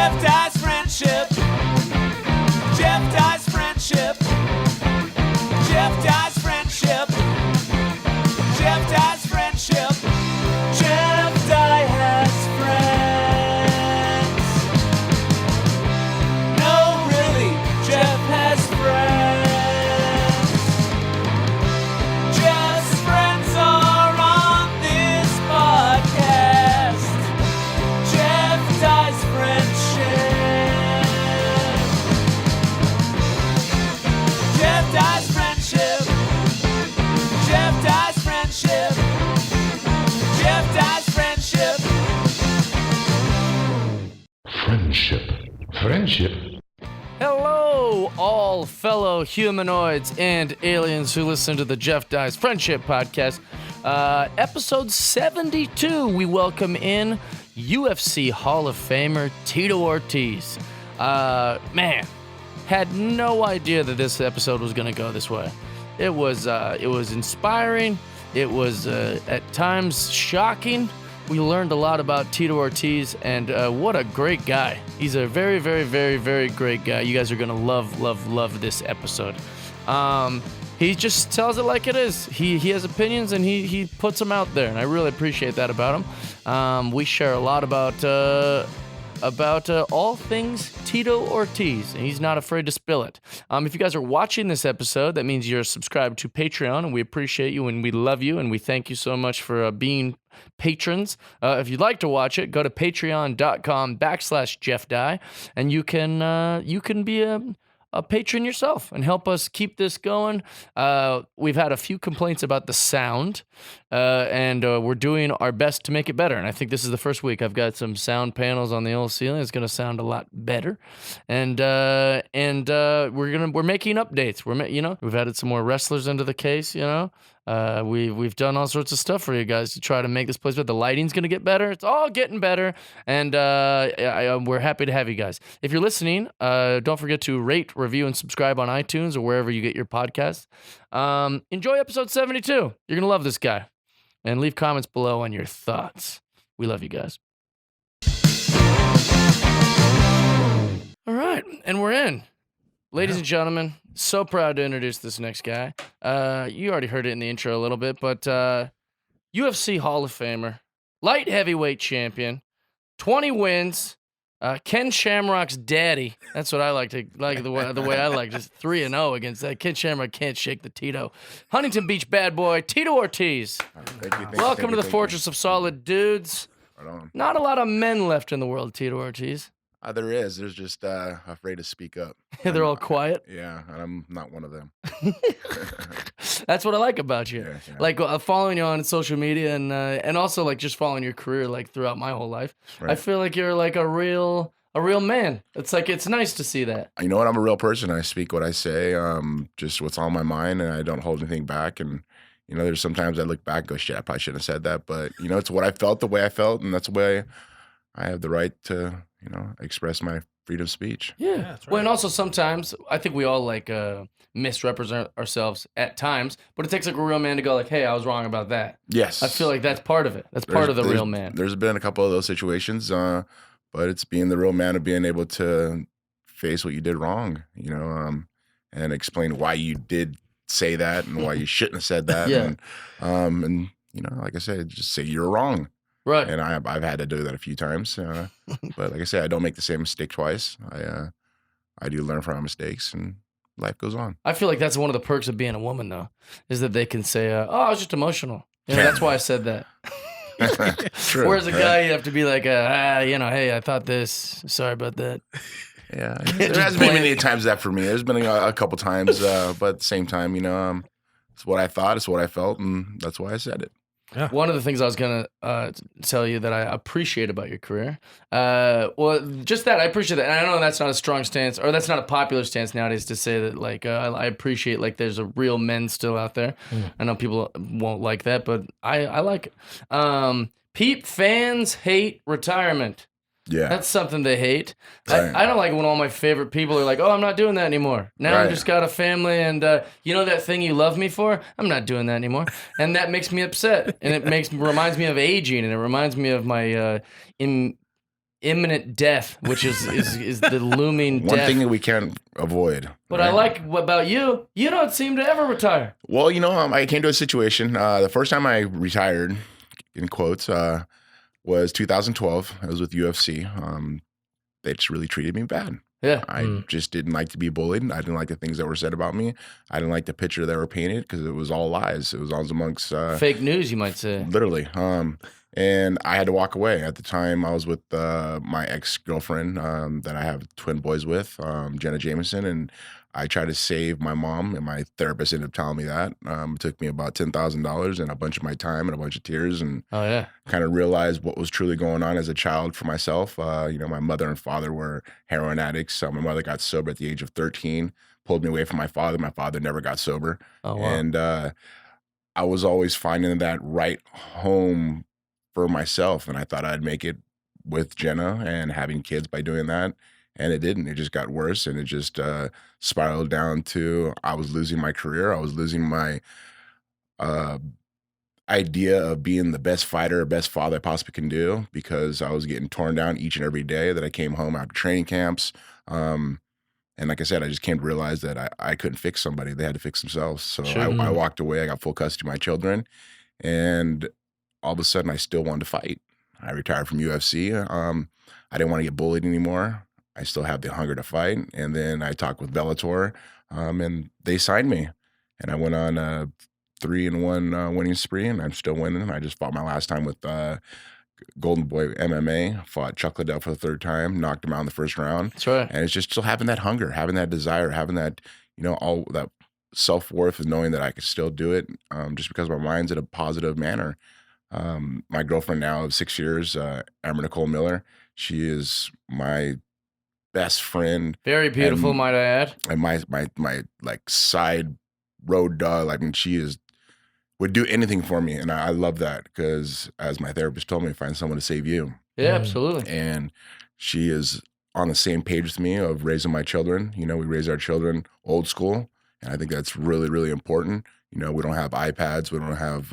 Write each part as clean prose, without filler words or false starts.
Jeff Dye's friendship. Jeff Dye's friendship. Jeff Dye's friendship. Jeff Dye's friendship. Jeff Dye has friends. No, really, Jeff has friends. Jeff's friends are on this podcast. Jeff Dye's friendship. Jeff Dye's friendship. Jeff Dye's friendship. Jeff Dye's friendship. Friendship. Hello, all fellow humanoids and aliens who listen to the Jeff Dye's Friendship Podcast. Episode 72, we welcome in UFC Hall of Famer TITO Ortiz. Man, had no idea that this episode was going to go this way. It was inspiring. It was at times shocking. We learned a lot about TITO Ortiz, and what a great guy. He's a very, very, very, very great guy. You guys are going to love this episode. He just tells it like it is. He has opinions, and he puts them out there, and I really appreciate that about him. We share a lot about all things TITO Ortiz, and he's not afraid to spill it. If you guys are watching this episode, that means you're subscribed to Patreon, and we appreciate you, and we love you, and we thank you so much for being patrons. If you'd like to watch it, go to patreon.com/Jeff Dye, and you can be a patron yourself and help us keep this going. We've had a few complaints about the sound, and we're doing our best to make it better. And I think this is the first week I've got some sound panels on the old ceiling. It's going to sound a lot better, and we're making updates. We've added some more wrestlers into the case. We've done all sorts of stuff for you guys to try to make this place better. The lighting's going to get better. It's all getting better, and we're happy to have you guys. If you're listening, don't forget to rate, review, and subscribe on iTunes or wherever you get your podcasts. Enjoy episode 72. You're going to love this guy. And leave comments below on your thoughts. We love you guys. All right, and we're in. Ladies and gentlemen, so proud to introduce this next guy. You already heard it in the intro a little bit, but UFC Hall of Famer, light heavyweight champion, 20 wins, Ken Shamrock's daddy. That's what I like the way I like, just 3-0 against that. Ken Shamrock can't shake the Tito. Huntington Beach bad boy, TITO Ortiz. Thank you. Welcome to the Fortress of Solid Dudes. Right on. Not a lot of men left in the world, TITO Ortiz. There is. There's just afraid to speak up. They're all quiet. Yeah, and I'm not one of them. That's what I like about you. Yeah. Like following you on social media and also like just following your career like throughout my whole life. Right. I feel like you're like a real man. It's like it's nice to see that. You know what? I'm a real person. I speak what I say, just what's on my mind, and I don't hold anything back. And there's sometimes I look back and go, shit, I probably shouldn't have said that. But it's what I felt, the way I felt, and that's the way I have the right to express my freedom of speech. Yeah. That's right. Well, and also sometimes I think we all like misrepresent ourselves at times, but it takes like a real man to go like, hey, I was wrong about that. Yes. I feel like that's part of it. That's part of the real man. There's been a couple of those situations, but it's being the real man and being able to face what you did wrong, and explain why you did say that and why you shouldn't have said that. Yeah. And like I said, just say you're wrong. Right. And I've had to do that a few times, but like I said, I don't make the same mistake twice. I do learn from my mistakes, and life goes on. I feel like that's one of the perks of being a woman, though, is that they can say, "Oh, I was just emotional." That's why I said that. True. Whereas a guy, you have to be like, hey, I thought this. Sorry about that. Yeah, there hasn't been many times that for me. There's been a couple times, but at the same time, it's what I thought, it's what I felt, and that's why I said it. Yeah. One of the things I was going to tell you that I appreciate about your career, well, just that, I appreciate that. And I know that's not a strong stance, or that's not a popular stance nowadays to say that, like, I appreciate, like, there's a real men still out there. I know people won't like that, but I like it. Peep fans hate retirement. Yeah. That's something they hate. Right. I don't like when all my favorite people are like, oh, I'm not doing that anymore. Now I've just got a family, and you know that thing you love me for? I'm not doing that anymore. And that makes me upset. And it reminds me of aging, and it reminds me of my imminent death, which is the looming One death. thing that we can't avoid. But right? I like about you. You don't seem to ever retire. Well, I came to a situation. The first time I retired, in quotes, was 2012. I was with UFC. They just really treated me bad. Yeah. I just didn't like to be bullied. I didn't like the things that were said about me. I didn't like the picture that were painted because it was all lies. It was all amongst Fake news, you might say. literally. And I had to walk away. At the time, I was with my ex-girlfriend that I have twin boys with, Jenna Jameson, and I tried to save my mom, and my therapist ended up telling me that. It took me about $10,000 and a bunch of my time and a bunch of tears, and Oh yeah. kind of realized what was truly going on as a child for myself. My mother and father were heroin addicts. My mother got sober at the age of 13, pulled me away from my father. My father never got sober. Oh wow. And I was always finding that right home for myself. And I thought I'd make it with Jenna and having kids by doing that. And it didn't. It just got worse. And it just spiraled down to I was losing my career. I was losing my idea of being the best fighter, best father I possibly can do, because I was getting torn down each and every day that I came home after training camps. And like I said, I just came to realize that I couldn't fix somebody. They had to fix themselves. So Sure. I walked away. I got full custody of my children. And all of a sudden, I still wanted to fight. I retired from UFC. I didn't want to get bullied anymore. I still have the hunger to fight. And then I talked with Bellator, and they signed me. And I went on a 3-1 winning spree, and I'm still winning. I just fought my last time with Golden Boy MMA, fought Chuck Liddell for the third time, knocked him out in the first round. That's right. And it's just still having that hunger, having that desire, having that, all that self-worth of knowing that I could still do it just because my mind's in a positive manner. My girlfriend now of 6 years, Amber Nicole Miller, she is my best friend. Very beautiful, And- might I add. And my like side road dog. I mean, would do anything for me. And I love that because as my therapist told me, find someone to save you. Yeah, absolutely. And she is on the same page with me of raising my children. We raise our children old school. And I think that's really, really important. We don't have iPads. We don't have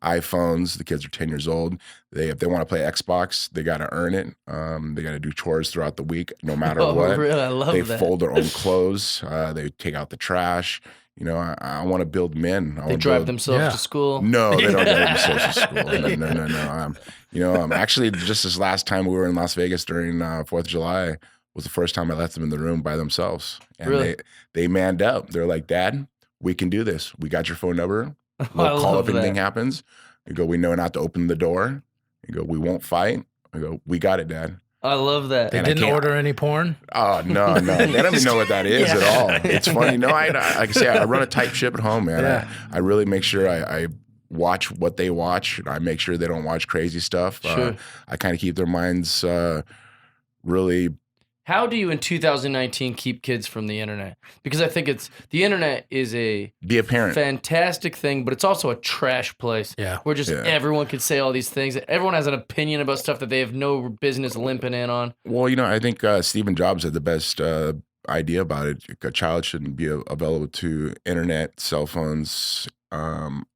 iPhones. The kids are 10 years old. If they want to play Xbox, they got to earn it. They got to do chores throughout the week, no matter Oh, what. really? I love They that. fold their own clothes. They take out the trash. I want to build men. They drive themselves to school. No, they don't drive themselves to school. No. Actually, just this last time we were in Las Vegas during 4th of July was the first time I left them in the room by themselves. And Really? they manned up. They're like, Dad, we can do this. We got your phone number. I We'll call love if anything that. happens. You go, we know not to open the door. You go, we won't fight. I go, we got it, Dad. I love that. They And I didn't can't- order any porn? Oh, no. They don't even know what that is at all. It's funny. No, like I say, I run a tight ship at home, man. Yeah. I really make sure I watch what they watch. I make sure they don't watch crazy stuff. Sure. I kind of keep their minds really. How do you in 2019 keep kids from the internet? Because I think the internet is a Be a parent. fantastic thing, but it's also a trash place. Yeah. Where just Yeah. everyone can say all these things. Everyone has an opinion about stuff that they have no business limping in on. Well, I think Stephen Jobs had the best idea about it. A child shouldn't be available to internet, cell phones,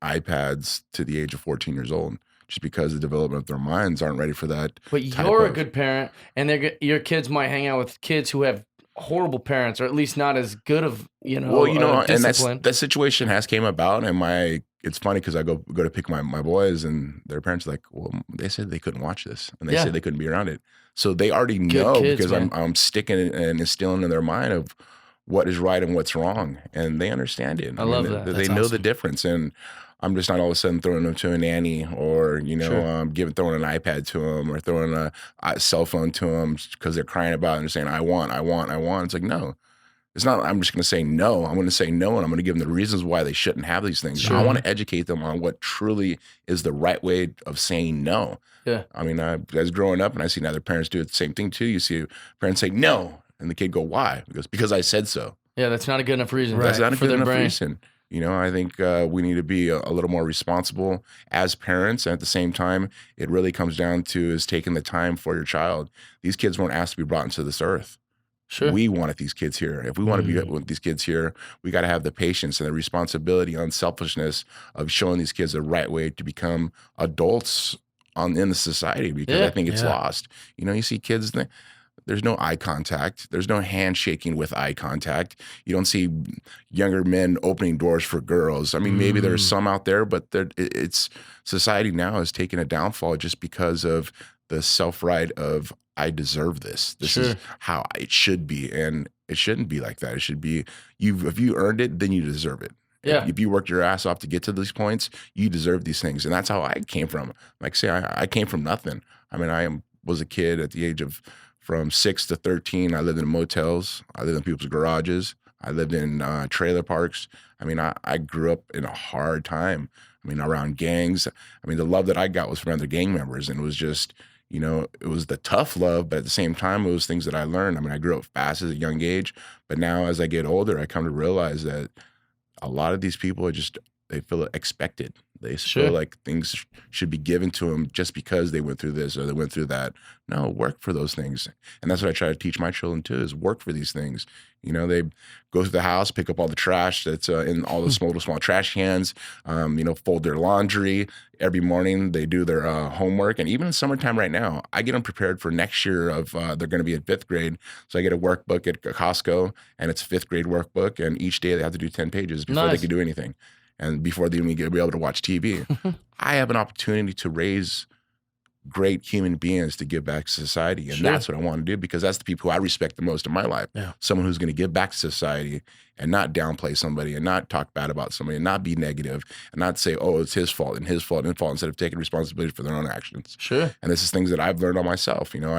iPads to the age of 14 years old, just because the development of their minds aren't ready for that. But type you're a of- good parent, and your kids might hang out with kids who have horrible parents, or at least not as good of Well, and discipline. that situation has came about, and it's funny because I go to pick my boys, and their parents are like, well, they said they couldn't watch this, and they Yeah. said they couldn't be around it, so they already Good know kids, because man. I'm sticking it and instilling in their mind of what is right and what's wrong, and they understand it. I love mean, that. They That's know the awesome. difference, and I'm just not all of a sudden throwing them to a nanny or Sure. throwing an iPad to them or throwing a cell phone to them because they're crying about it and they're saying I want. It's like, no. It's not, I'm just going to say no. I'm going to say no, and I'm going to give them the reasons why they shouldn't have these things. Sure. I want to educate them on what truly is the right way of saying no. Yeah. I mean, as growing up, and I see other parents do the same thing too. You see parents say no, and the kid go, why? Because I said so. Yeah, that's not a good enough reason. That's not a for good their enough brain. reason. I think we need to be a little more responsible as parents. And at the same time, it really comes down to is taking the time for your child. These kids weren't asked to be brought into this earth. Sure. We wanted these kids here. If we want to be with these kids here, we got to have the patience and the responsibility, unselfishness of showing these kids the right way to become adults in the society because Yeah. I think it's Yeah. lost. You know, you see kids. There's no eye contact. There's no handshaking with eye contact. You don't see younger men opening doors for girls. I mean, maybe there's some out there, but it's society now is taking a downfall just because of the self-right of I deserve this. This is Sure. how it should be, and it shouldn't be like that. It should be if you earned it, then you deserve it. Yeah. If you worked your ass off to get to these points, you deserve these things, and that's how I came from. Like, say, I came from nothing. I mean, was a kid at the age of from 6 to 13. I lived in motels. I lived in people's garages. I lived in trailer parks. I mean, I grew up in a hard time. I mean, around gangs. I mean, the love that I got was from other gang members, and it was just, you know, it was the tough love, but at the same time, it was things that I learned. I mean, I grew up fast at a young age, but now as I get older, I come to realize that a lot of these people are just, they feel expected. They Sure. feel like things should be given to them just because they went through this or they went through that. No, work for those things. And that's what I try to teach my children too, is work for these things. You know, they go to the house, pick up all the trash that's in all the small trash cans, you know, fold their laundry. Every morning they do their homework. And even in summertime right now, I get them prepared for next year of they're going to be in 5th grade. So I get a workbook at Costco, and it's a 5th grade workbook. And each day they have to do 10 pages before they Nice. can do anything. And before they even be able to watch TV. I have an opportunity to raise great human beings to give back to society. And Sure. that's what I want to do, because that's the people who I respect the most in my life. Yeah. Someone who's going to give back to society and not downplay somebody and not talk bad about somebody and not be negative and not say, oh, it's his fault and his fault and his fault, instead of taking responsibility for their own actions. Sure. And this is things that I've learned on myself. You know,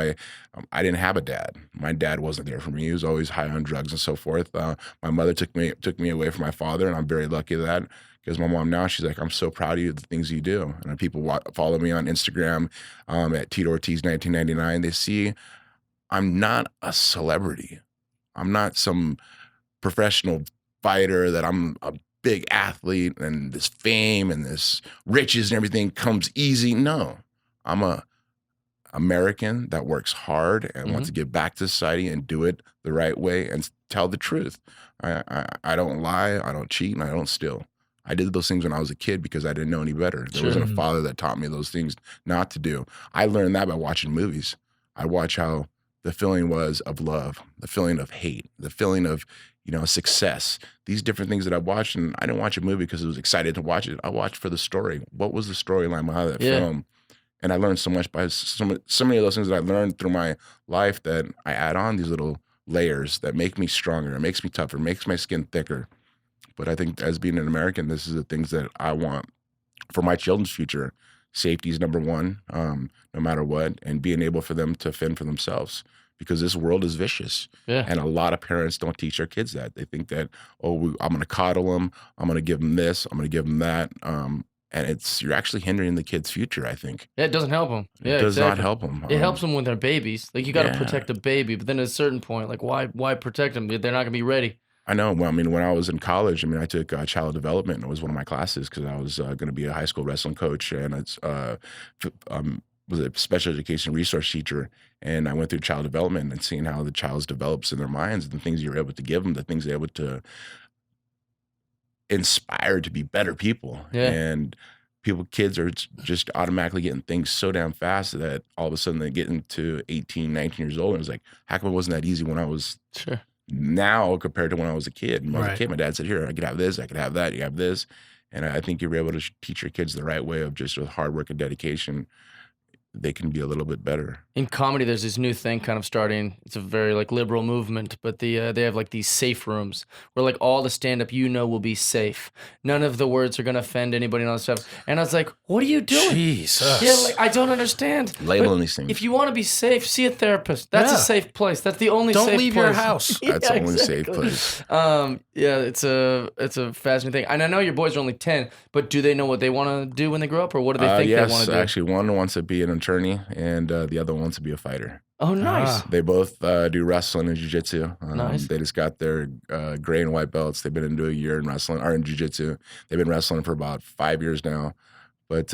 I didn't have a dad. My dad wasn't there for me. He was always high on drugs and so forth. My mother took me away from my father, and I'm very lucky for that. Because my mom now, she's like, I'm so proud of you, the things you do. And people follow me on Instagram at TITO ORTIZ 1999. They see I'm not a celebrity. I'm not some professional fighter, that I'm a big athlete and this fame and this riches and everything comes easy. No, I'm a American that works hard and wants to give back to society and do it the right way and tell the truth. I don't lie, I don't cheat, and I don't steal. I did those things when I was a kid because I didn't know any better. There wasn't a father that taught me those things not to do. I learned that by watching movies. I watch how the feeling was of love, the feeling of hate, the feeling of, you know, success. These different things that I watched, and I didn't watch a movie because I was excited to watch it. I watched for the story. What was the storyline behind that film? And I learned so much by so many of those things that I learned through my life, that I add on these little layers that make me stronger. It makes me tougher, makes my skin thicker. But I think as being an American, this is the things that I want for my children's future. Safety is number one, no matter what, and being able for them to fend for themselves, because this world is vicious. Yeah. And a lot of parents don't teach their kids that. They think that, oh, I'm going to coddle them. I'm going to give them this. I'm going to give them that. And you're actually hindering the kid's future, I think. Yeah, it doesn't help them. Yeah, It does not exactly. help them. It helps them when they're babies. Like, you got to Yeah. protect a baby, but then at a certain point, like, why protect them? They're not going to be ready. I know. Well, I mean, when I was in college, I mean, I took child development, and it was one of my classes because I was going to be a high school wrestling coach, and it's was a special education resource teacher, and I went through child development and seeing how the child develops in their minds, and the things you're able to give them, the things they're able to inspire to be better people. Yeah. And kids are just automatically getting things so damn fast that all of a sudden they get into 18, 19 years old, and it's like, how come it wasn't that easy when I was Sure. now compared to when I was a kid? When I was a Right. kid, my dad said, here, I could have this, I could have that, you have this. And I think you're able to teach your kids the right way of just with hard work and dedication, they can be a little bit better. In comedy, there's this new thing kind of starting. It's a very like liberal movement, but they have like these safe rooms where like all the stand-up will be safe. None of the words are gonna offend anybody and all that stuff. And I was like, what are you doing? Jesus. Yeah, like I don't understand. Labeling But these things. If you want to be safe, see a therapist. That's a Yeah. safe place. That's the only Don't safe leave place. your house. That's the Yeah, only safe exactly. place. Yeah, it's a fascinating thing. And I know your boys are only 10, but do they know what they want to do when they grow up, or what do they think they want Yes, to do? actually, one wants to be an attorney, and the other wants to be a fighter. Oh, nice. Ah. They both do wrestling and jiu-jitsu. Nice. They just got their gray and white belts. They've been into a year in wrestling or in jiu-jitsu. They've been wrestling for about 5 years now. But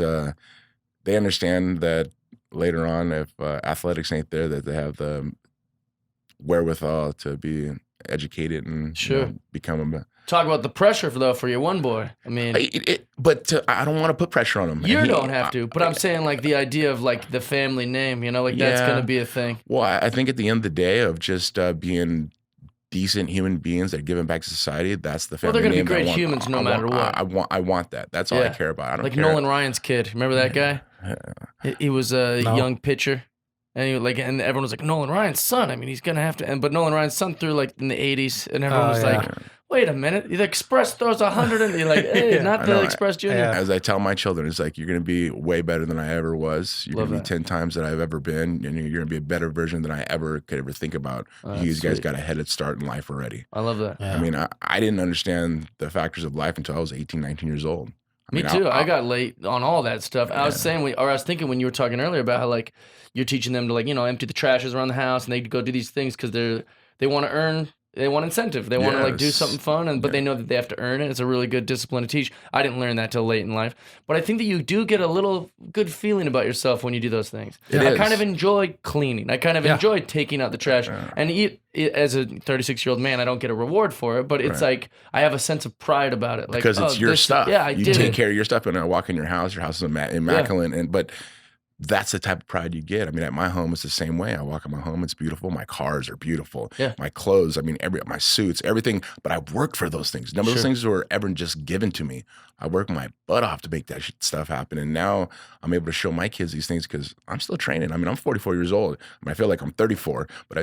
they understand that later on, if athletics ain't there, that they have the wherewithal to be educated and Sure. become Talk about the pressure for your one boy. I mean, I don't want to put pressure on him. you don't have to, but I'm saying like the idea of like the family name, you know, like that's going to be a thing. Well, I think at the end of the day of just being decent human beings that are giving back to society, that's the family they're name. They're going to be great humans no matter what. I want that. That's all I care about. I don't like care. Nolan Ryan's kid. Remember that guy? He was a young pitcher. And and everyone was like, Nolan Ryan's son. I mean, he's gonna have to. But Nolan Ryan's son threw like in the '80s, and everyone was like, "Wait a minute, the Express throws 100," and you're like, "Hey, not the Express Junior." As I tell my children, it's like you're gonna be way better than I ever was. You're gonna be 10 times that I've ever been, and you're gonna be a better version than I could ever think about. You guys got a head start in life already. I love that. I mean, I didn't understand the factors of life until I was 18, 19 years old. Me too. I got late on all that stuff. I was saying, I was thinking when you were talking earlier about how like you're teaching them to like empty the trashes around the house and they go do these things because they want to earn. They want incentive. They want to like do something fun, but they know that they have to earn it. It's a really good discipline to teach. I didn't learn that till late in life, but I think that you do get a little good feeling about yourself when you do those things. I kind of enjoy cleaning. I kind of enjoy taking out the trash. And as a 36-year-old man, I don't get a reward for it, but it's like I have a sense of pride about it. Like, because it's your stuff. You take care of your stuff, and I walk in your house is immaculate, but that's the type of pride you get. I mean, at my home, it's the same way. I walk in my home, it's beautiful. My cars are beautiful. My clothes, I mean, my suits, everything. But I've worked for those things. None of those things were ever just given to me. I worked my butt off to make that stuff happen. And now I'm able to show my kids these things because I'm still training. I mean, I'm 44 years old. I mean, I feel like I'm 34, but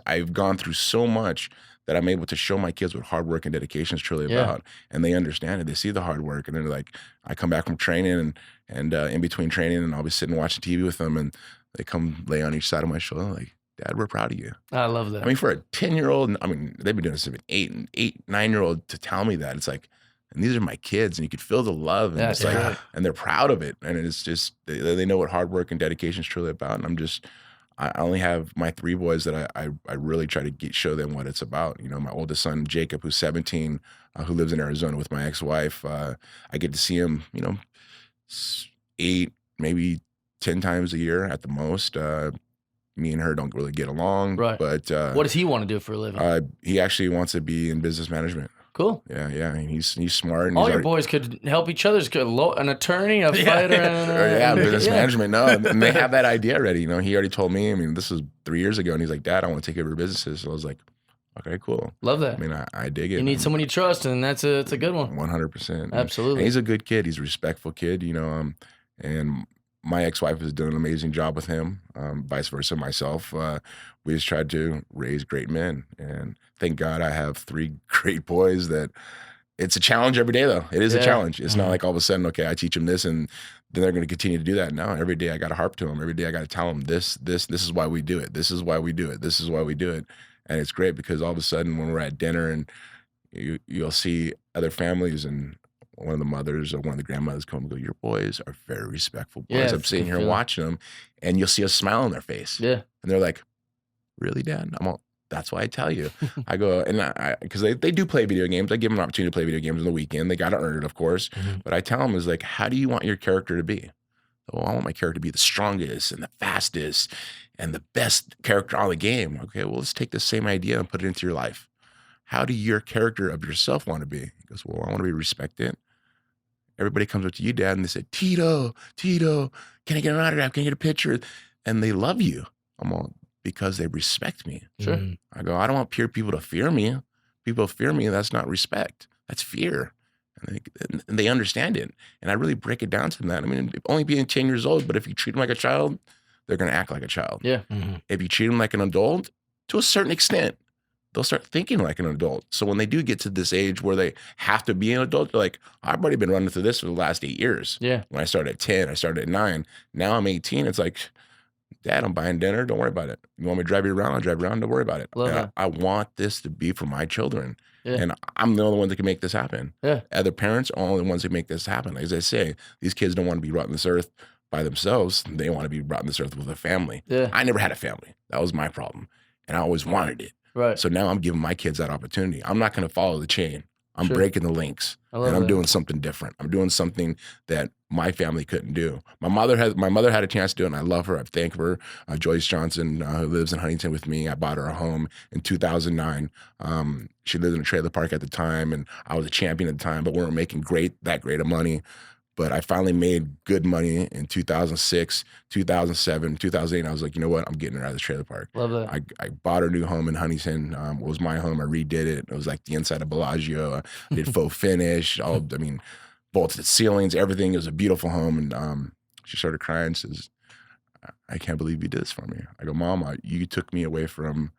I've gone through so much that I'm able to show my kids what hard work and dedication is truly about. And they understand it. They see the hard work. And they're like, I come back from training and in between training, and I'll be sitting watching TV with them, and they come lay on each side of my shoulder like, Dad, we're proud of you. I love that. I mean, for a 10-year-old, I mean, they've been doing this since 9-year-old to tell me that. It's like, and these are my kids, and you could feel the love, and it's like, and they're proud of it. And it's just, they know what hard work and dedication is truly about. And I only have my 3 boys that I really try to show them what it's about. You know, my oldest son, Jacob, who's 17, who lives in Arizona with my ex-wife. I get to see him, 8, maybe 10 times a year at the most. Me and her don't really get along. Right. But what does he want to do for a living? He actually wants to be in business management. Cool. Yeah. I mean, he's smart. And all your boys could help each other. An attorney, a fighter, and business management. No, and they have that idea already. You know, he already told me. I mean, this was 3 years ago, and he's like, Dad, I want to take over businesses. So I was like, okay, cool. Love that. I mean, I dig it. You need someone you trust, and it's a good one. 100%. Absolutely. And he's a good kid. He's a respectful kid. And my ex-wife has done an amazing job with him. Vice versa, myself. We just tried to raise great men, and thank God I have 3 great boys that it's a challenge every day, though. It is a challenge. It's not like all of a sudden, okay, I teach them this and then they're going to continue to do that. No, every day I got to harp to them. Every day I got to tell them this is why we do it. This is why we do it. This is why we do it. And it's great because all of a sudden when we're at dinner and you'll see other families and one of the mothers or one of the grandmothers come and go, your boys are very respectful boys. Yeah, I'm sitting here watching them and you'll see a smile on their face. Yeah. And they're like, really, Dad? I'm all, that's why I tell you. I go, and because they do play video games. I give them an opportunity to play video games on the weekend. They got to earn it, of course. But I tell them is like, how do you want your character to be? Oh, I want my character to be the strongest and the fastest and the best character on the game. Okay, well, let's take the same idea and put it into your life. How do your character of yourself want to be? He goes, well, I want to be respected. Everybody comes up to you, Dad, and they say, Tito, can I get an autograph? Can I get a picture? And they love you. I'm all, because they respect me. Sure. I go, I don't want people to fear me. People fear me, that's not respect. That's fear. And they understand it. And I really break it down to them that. I mean, only being 10 years old, but if you treat them like a child, they're going to act like a child. Yeah. If you treat them like an adult, to a certain extent, they'll start thinking like an adult. So when they do get to this age where they have to be an adult, they're like, I've already been running through this for the last 8 years. Yeah. When I started at 10, I started at 9. Now I'm 18. It's like, Dad, I'm buying dinner. Don't worry about it. You want me to drive you around? I'll drive you around. Don't worry about it. I want this to be for my children. Yeah. And I'm the only one that can make this happen. Yeah. Other parents are only ones who make this happen. As I say, these kids don't want to be brought on this earth by themselves. They want to be brought on this earth with a family. Yeah. I never had a family. That was my problem. And I always wanted it. Right. So now I'm giving my kids that opportunity. I'm not going to follow the chain. I'm Sure. breaking the links, I love and I'm that. doing something different. I'm doing something that my family couldn't do. My mother had a chance to do it, and I love her. I thank her. Joyce Johnson, who lives in Huntington with me, I bought her a home in 2009. She lived in a trailer park at the time, and I was a champion at the time, but we weren't making that great of money. But I finally made good money in 2006, 2007, 2008. I was like, you know what? I'm getting her out of the trailer park. Love that. I bought her new home in Huntington. It was my home. I redid it. It was like the inside of Bellagio. I did faux finish. Vaulted ceilings, everything. It was a beautiful home. And she started crying and says, I can't believe you did this for me. I go, Mom, you took me away from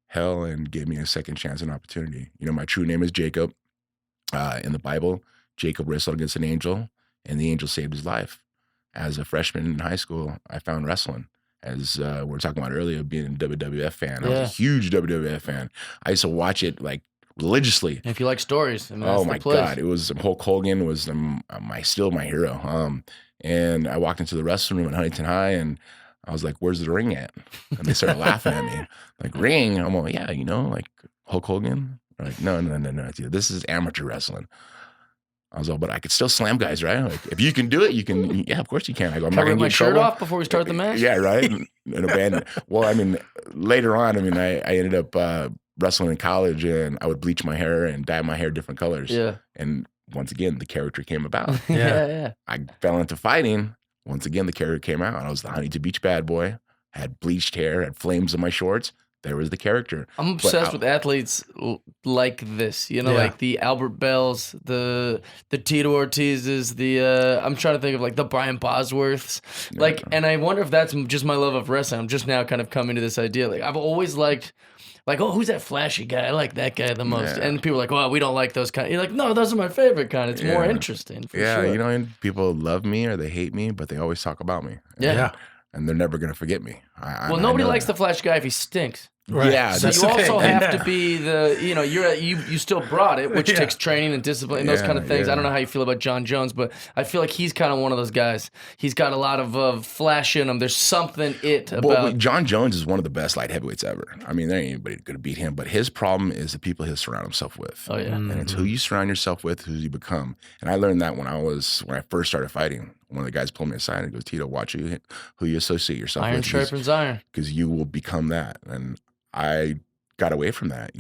hell and gave me a second chance and opportunity. You know, my true name is Jacob. In the Bible, Jacob wrestled against an angel, and the angel saved his life. As a freshman in high school, I found wrestling. As we were talking about earlier, being a WWF fan. I was a huge WWF fan. I used to watch it like religiously. And if you like stories, I mean, Oh that's my the place. God. It was Hulk Hogan was still my hero. And I walked into the wrestling room at Huntington High, and I was like, where's the ring at? And they started laughing at me. Like, ring? I'm like, yeah, like Hulk Hogan? They're like, no. This is amateur wrestling. I was like, but I could still slam guys, right? Like, if you can do it, you can. Yeah, of course you can. I go, I'm Can not I going rip to my get in shirt trouble. off before we start the match? Yeah, right. In a band. Well, I mean, later on, I ended up wrestling in college, and I would bleach my hair and dye my hair different colors. Yeah. And once again, the character came about. Yeah. I fell into fighting. Once again, the character came out. I was the Huntington Beach bad boy. Had bleached hair, had flames in my shorts. There was the character. I'm obsessed with athletes like this, like the Albert Bells, the TITO Ortizes, I'm trying to think of like the Brian Bosworths, and I wonder if that's just my love of wrestling. I'm just now kind of coming to this idea. Like I've always liked, oh, who's that flashy guy? I like that guy the most. Yeah. And people are like, well, we don't like those kind. You're like, no, those are my favorite kind. It's more interesting. For sure. And people love me or they hate me, but they always talk about me. And they're never going to forget me. Nobody likes the flash guy if he stinks. Right. Yeah, So you also have to be you still brought it, which takes training and discipline and those kind of things. I don't know how you feel about John Jones, but I feel like he's kind of one of those guys. He's got a lot of flash in him. There's something about. Well, John Jones is one of the best light heavyweights ever. I mean, there ain't anybody going to beat him, but his problem is the people he'll surround himself with. Oh, yeah. And it's who you surround yourself with, who you become. And I learned that when I first started fighting. One of the guys pulled me aside and goes, Tito, watch who you associate yourself with. Iron sharpens iron. Because you will become that. And I got away from that,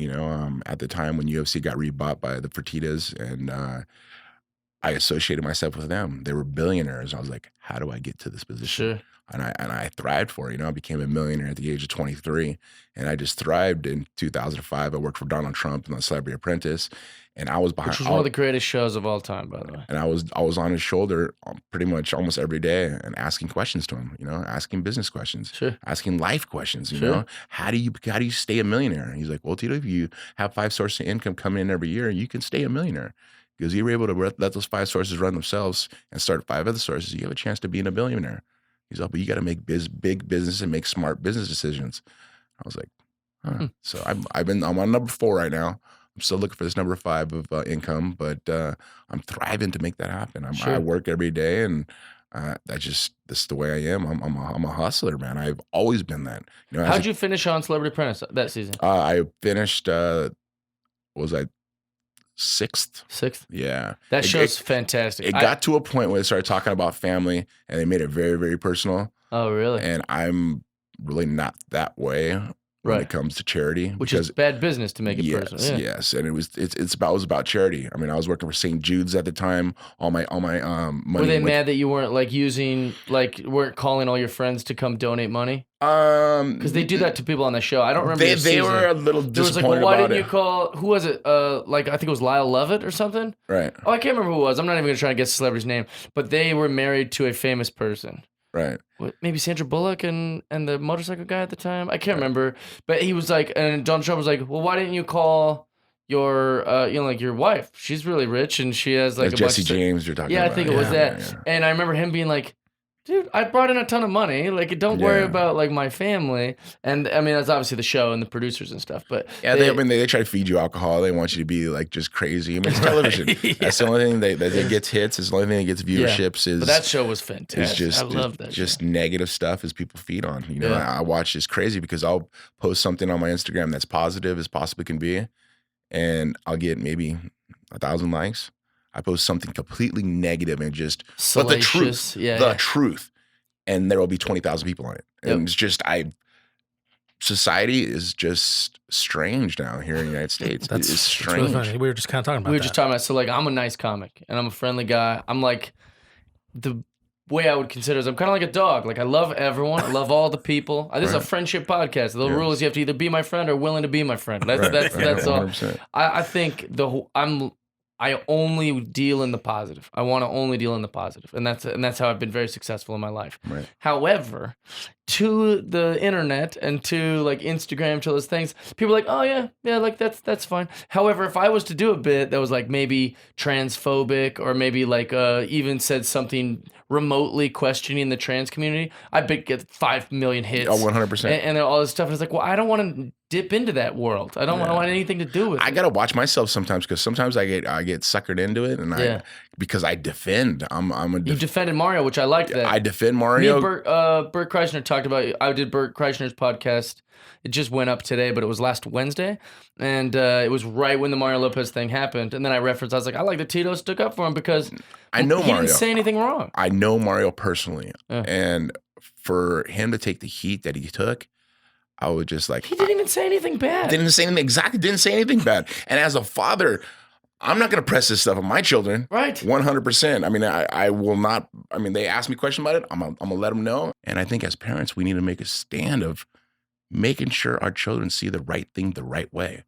at the time when UFC got rebought by the Fertittas, and I associated myself with them. They were billionaires. I was like, how do I get to this position? Sure. And I thrived for it. I became a millionaire at the age of 23, and I just thrived. In 2005, I worked for Donald Trump in The Celebrity Apprentice, and I was behind. Which was one of the greatest shows of all time, by the way. And I was on his shoulder pretty much almost every day and asking questions to him. Asking business questions, Sure. asking life questions. Sure. How do you stay a millionaire? And he's like, well, Tito, if you have 5 sources of income coming in every year, you can stay a millionaire. Because you were able to let those 5 sources run themselves and start 5 other sources. You have a chance to be a billionaire. He's like, but you got to make big business and make smart business decisions. I was like, huh. So I'm on number 4 right now. I'm still looking for this number 5 of income, but I'm thriving to make that happen. I work every day, and this is the way I am. I'm a hustler, man. I've always been that. How'd you finish on Celebrity Apprentice that season? I finished. Was I 6th? 6th? Yeah. That show's fantastic. It got to a point where they started talking about family, and they made it very, very personal. Oh, really? And I'm really not that way when it comes to charity. Which is bad business to make it personal. Yeah. Yes. And it was about charity. I mean, I was working for St. Jude's at the time. All my money. Were they mad that you weren't weren't calling all your friends to come donate money? Because they do that to people on the show. I don't remember. They were a little disappointed why about didn't you call? Who was it? I think it was Lyle Lovett or something. Right. Oh, I can't remember who it was. I'm not even gonna try to guess the celebrity's name. But they were married to a famous person. Right. Maybe Sandra Bullock and the motorcycle guy at the time. I can't remember. But he was like, and Donald Trump was like, well, why didn't you call your your wife? She's really rich and she has like That's a Jesse James you're talking about. Yeah, I think it was that. Yeah. And I remember him being like, dude, I brought in a ton of money. Like, don't worry about my family. And I mean, that's obviously the show and the producers and stuff. But yeah, they try to feed you alcohol. They want you to be just crazy. I mean, it's television. That's the only thing that gets hits. It's the only thing that gets viewerships. Is but that show was fantastic. I love that. Just negative stuff as people feed on. I watch this crazy because I'll post something on my Instagram that's positive as possibly can be, and I'll get maybe 1,000 likes. I post something completely negative and just, but the Salacious. truth, Yeah, the yeah. truth. And there will be 20,000 people on it. And Yep. it's just, society is just strange now here in the United States. It's It's strange. really funny. We were just kind of talking about We were that. just talking about, so like, I'm a nice comic and I'm a friendly guy. I'm like, the way I would consider is I'm kind of like a dog. Like, I love everyone. I love all the people. This is a Right. friendship podcast. The Yeah. rule is you have to either be my friend or willing to be my friend. That's Right, that's right, that's all. 100%. I think I only deal in the positive. I want to only deal in the positive, and that's how I've been very successful in my life. Right. However, to the internet and to like Instagram, to those things, people are like, oh yeah, like that's fine. However, if I was to do a bit that was like maybe transphobic or maybe like even said something remotely questioning the trans community, I bet get 5 million hits. Oh, 100%. And all this stuff. And it's like, well, I don't want to dip into that world. I don't want anything to do with it. I gotta watch myself sometimes because sometimes I get suckered into it, and because I defend. You defended Mario, which I liked that. I defend Me Mario. and Bert Kreischer talked about. I did Bert Kreischer's podcast. It just went up today, but it was last Wednesday, and it was right when the Mario Lopez thing happened. And then I referenced, I was like, I like that Tito stuck up for him because I know he Mario. didn't say anything wrong. I know Mario personally, Yeah. and for him to take the heat that he took, I was just like, He didn't even say anything bad. didn't say anything bad. And as a father, I'm not going to press this stuff on my children. Right. 100%. I mean, I will not. I mean, they ask me questions about it. I'm going to let them know. And I think as parents, we need to make a stand of making sure our children see the right thing the right way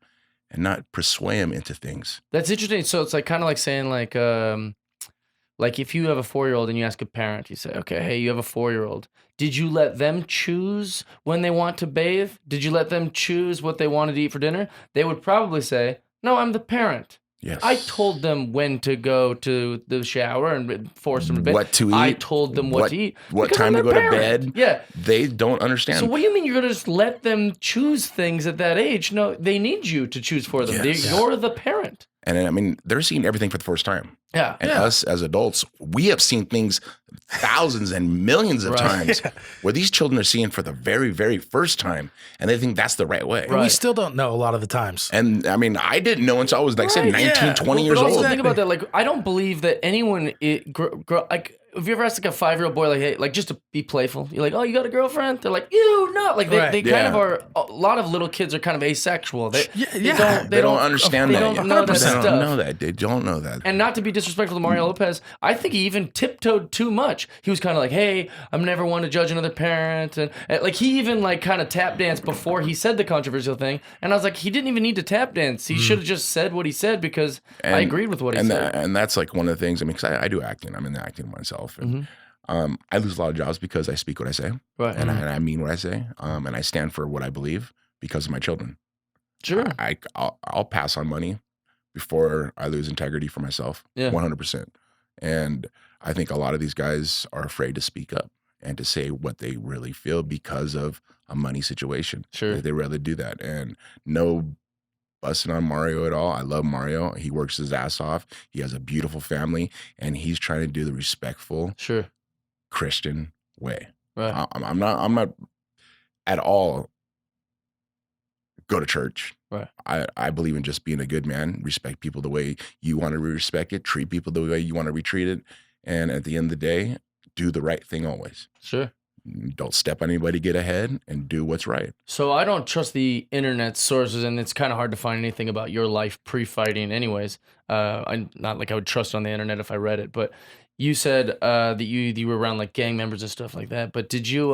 and not persuade them into things. That's interesting. So it's like kind of like saying like if you have a 4-year-old and you ask a parent, you say, okay, hey, you have a 4-year-old. Did you let them choose when they want to bathe? Did you let them choose what they wanted to eat for dinner? They would probably say, no, I'm the parent. Yes. I told them when to go to the shower and force them to bed. What to eat. I told them what to eat. What because time I'm to go their to parent. bed. Yeah. They don't understand. So what do you mean you're going to just let them choose things at that age? No, they need you to choose for them. Yes. You're the parent. And I mean, they're seeing everything for the first time. Yeah. And us as adults, we have seen things thousands and millions of times where these children are seeing for the very, very first time, and they think that's the right way. And we still don't know a lot of the times. And I mean, I didn't know until I was, like I said, Right, 19, yeah. 20 years But also old. think about that. Like, I don't believe that anyone, like, if you ever asked like a 5-year-old boy, like, hey, like just to be playful, you're like, oh, you got a girlfriend? They're like, ew, no. Like, they kind of are, a lot of little kids are kind of asexual. They don't understand they that. don't know that They stuff. don't know that. They don't know that. And not to be disrespectful to Mario Lopez, I think he even tiptoed too much. He was kind of like, hey, I'm never one to judge another parent. And like, he even like kind of tap danced before he said the controversial thing. And I was like, he didn't even need to tap dance. He should have just said what he said because I agreed with what he said. And that's like one of the things, I mean, because I do acting. I'm in the acting myself. And I lose a lot of jobs because I speak what I say. Right. And I mean what I say. And I stand for what I believe because of my children. Sure. I'll pass on money before I lose integrity for myself. Yeah. 100%. And I think a lot of these guys are afraid to speak up and to say what they really feel because of a money situation. Sure. They rather do that. And no busting on Mario at all. I love Mario. He works his ass off. He has a beautiful family, and he's trying to do the respectful Sure. Christian way. Right. I'm not at all go to church. Right. I believe in just being a good man, respect people the way you want to be respected, treat people the way you want to be treated. And at the end of the day, do the right thing always. Sure. Don't step on anybody, get ahead and do what's right. So I don't trust the internet sources, and it's kind of hard to find anything about your life pre-fighting anyways. I'm not like I would trust on the internet if I read it, but you said that you were around like gang members and stuff like that. But did you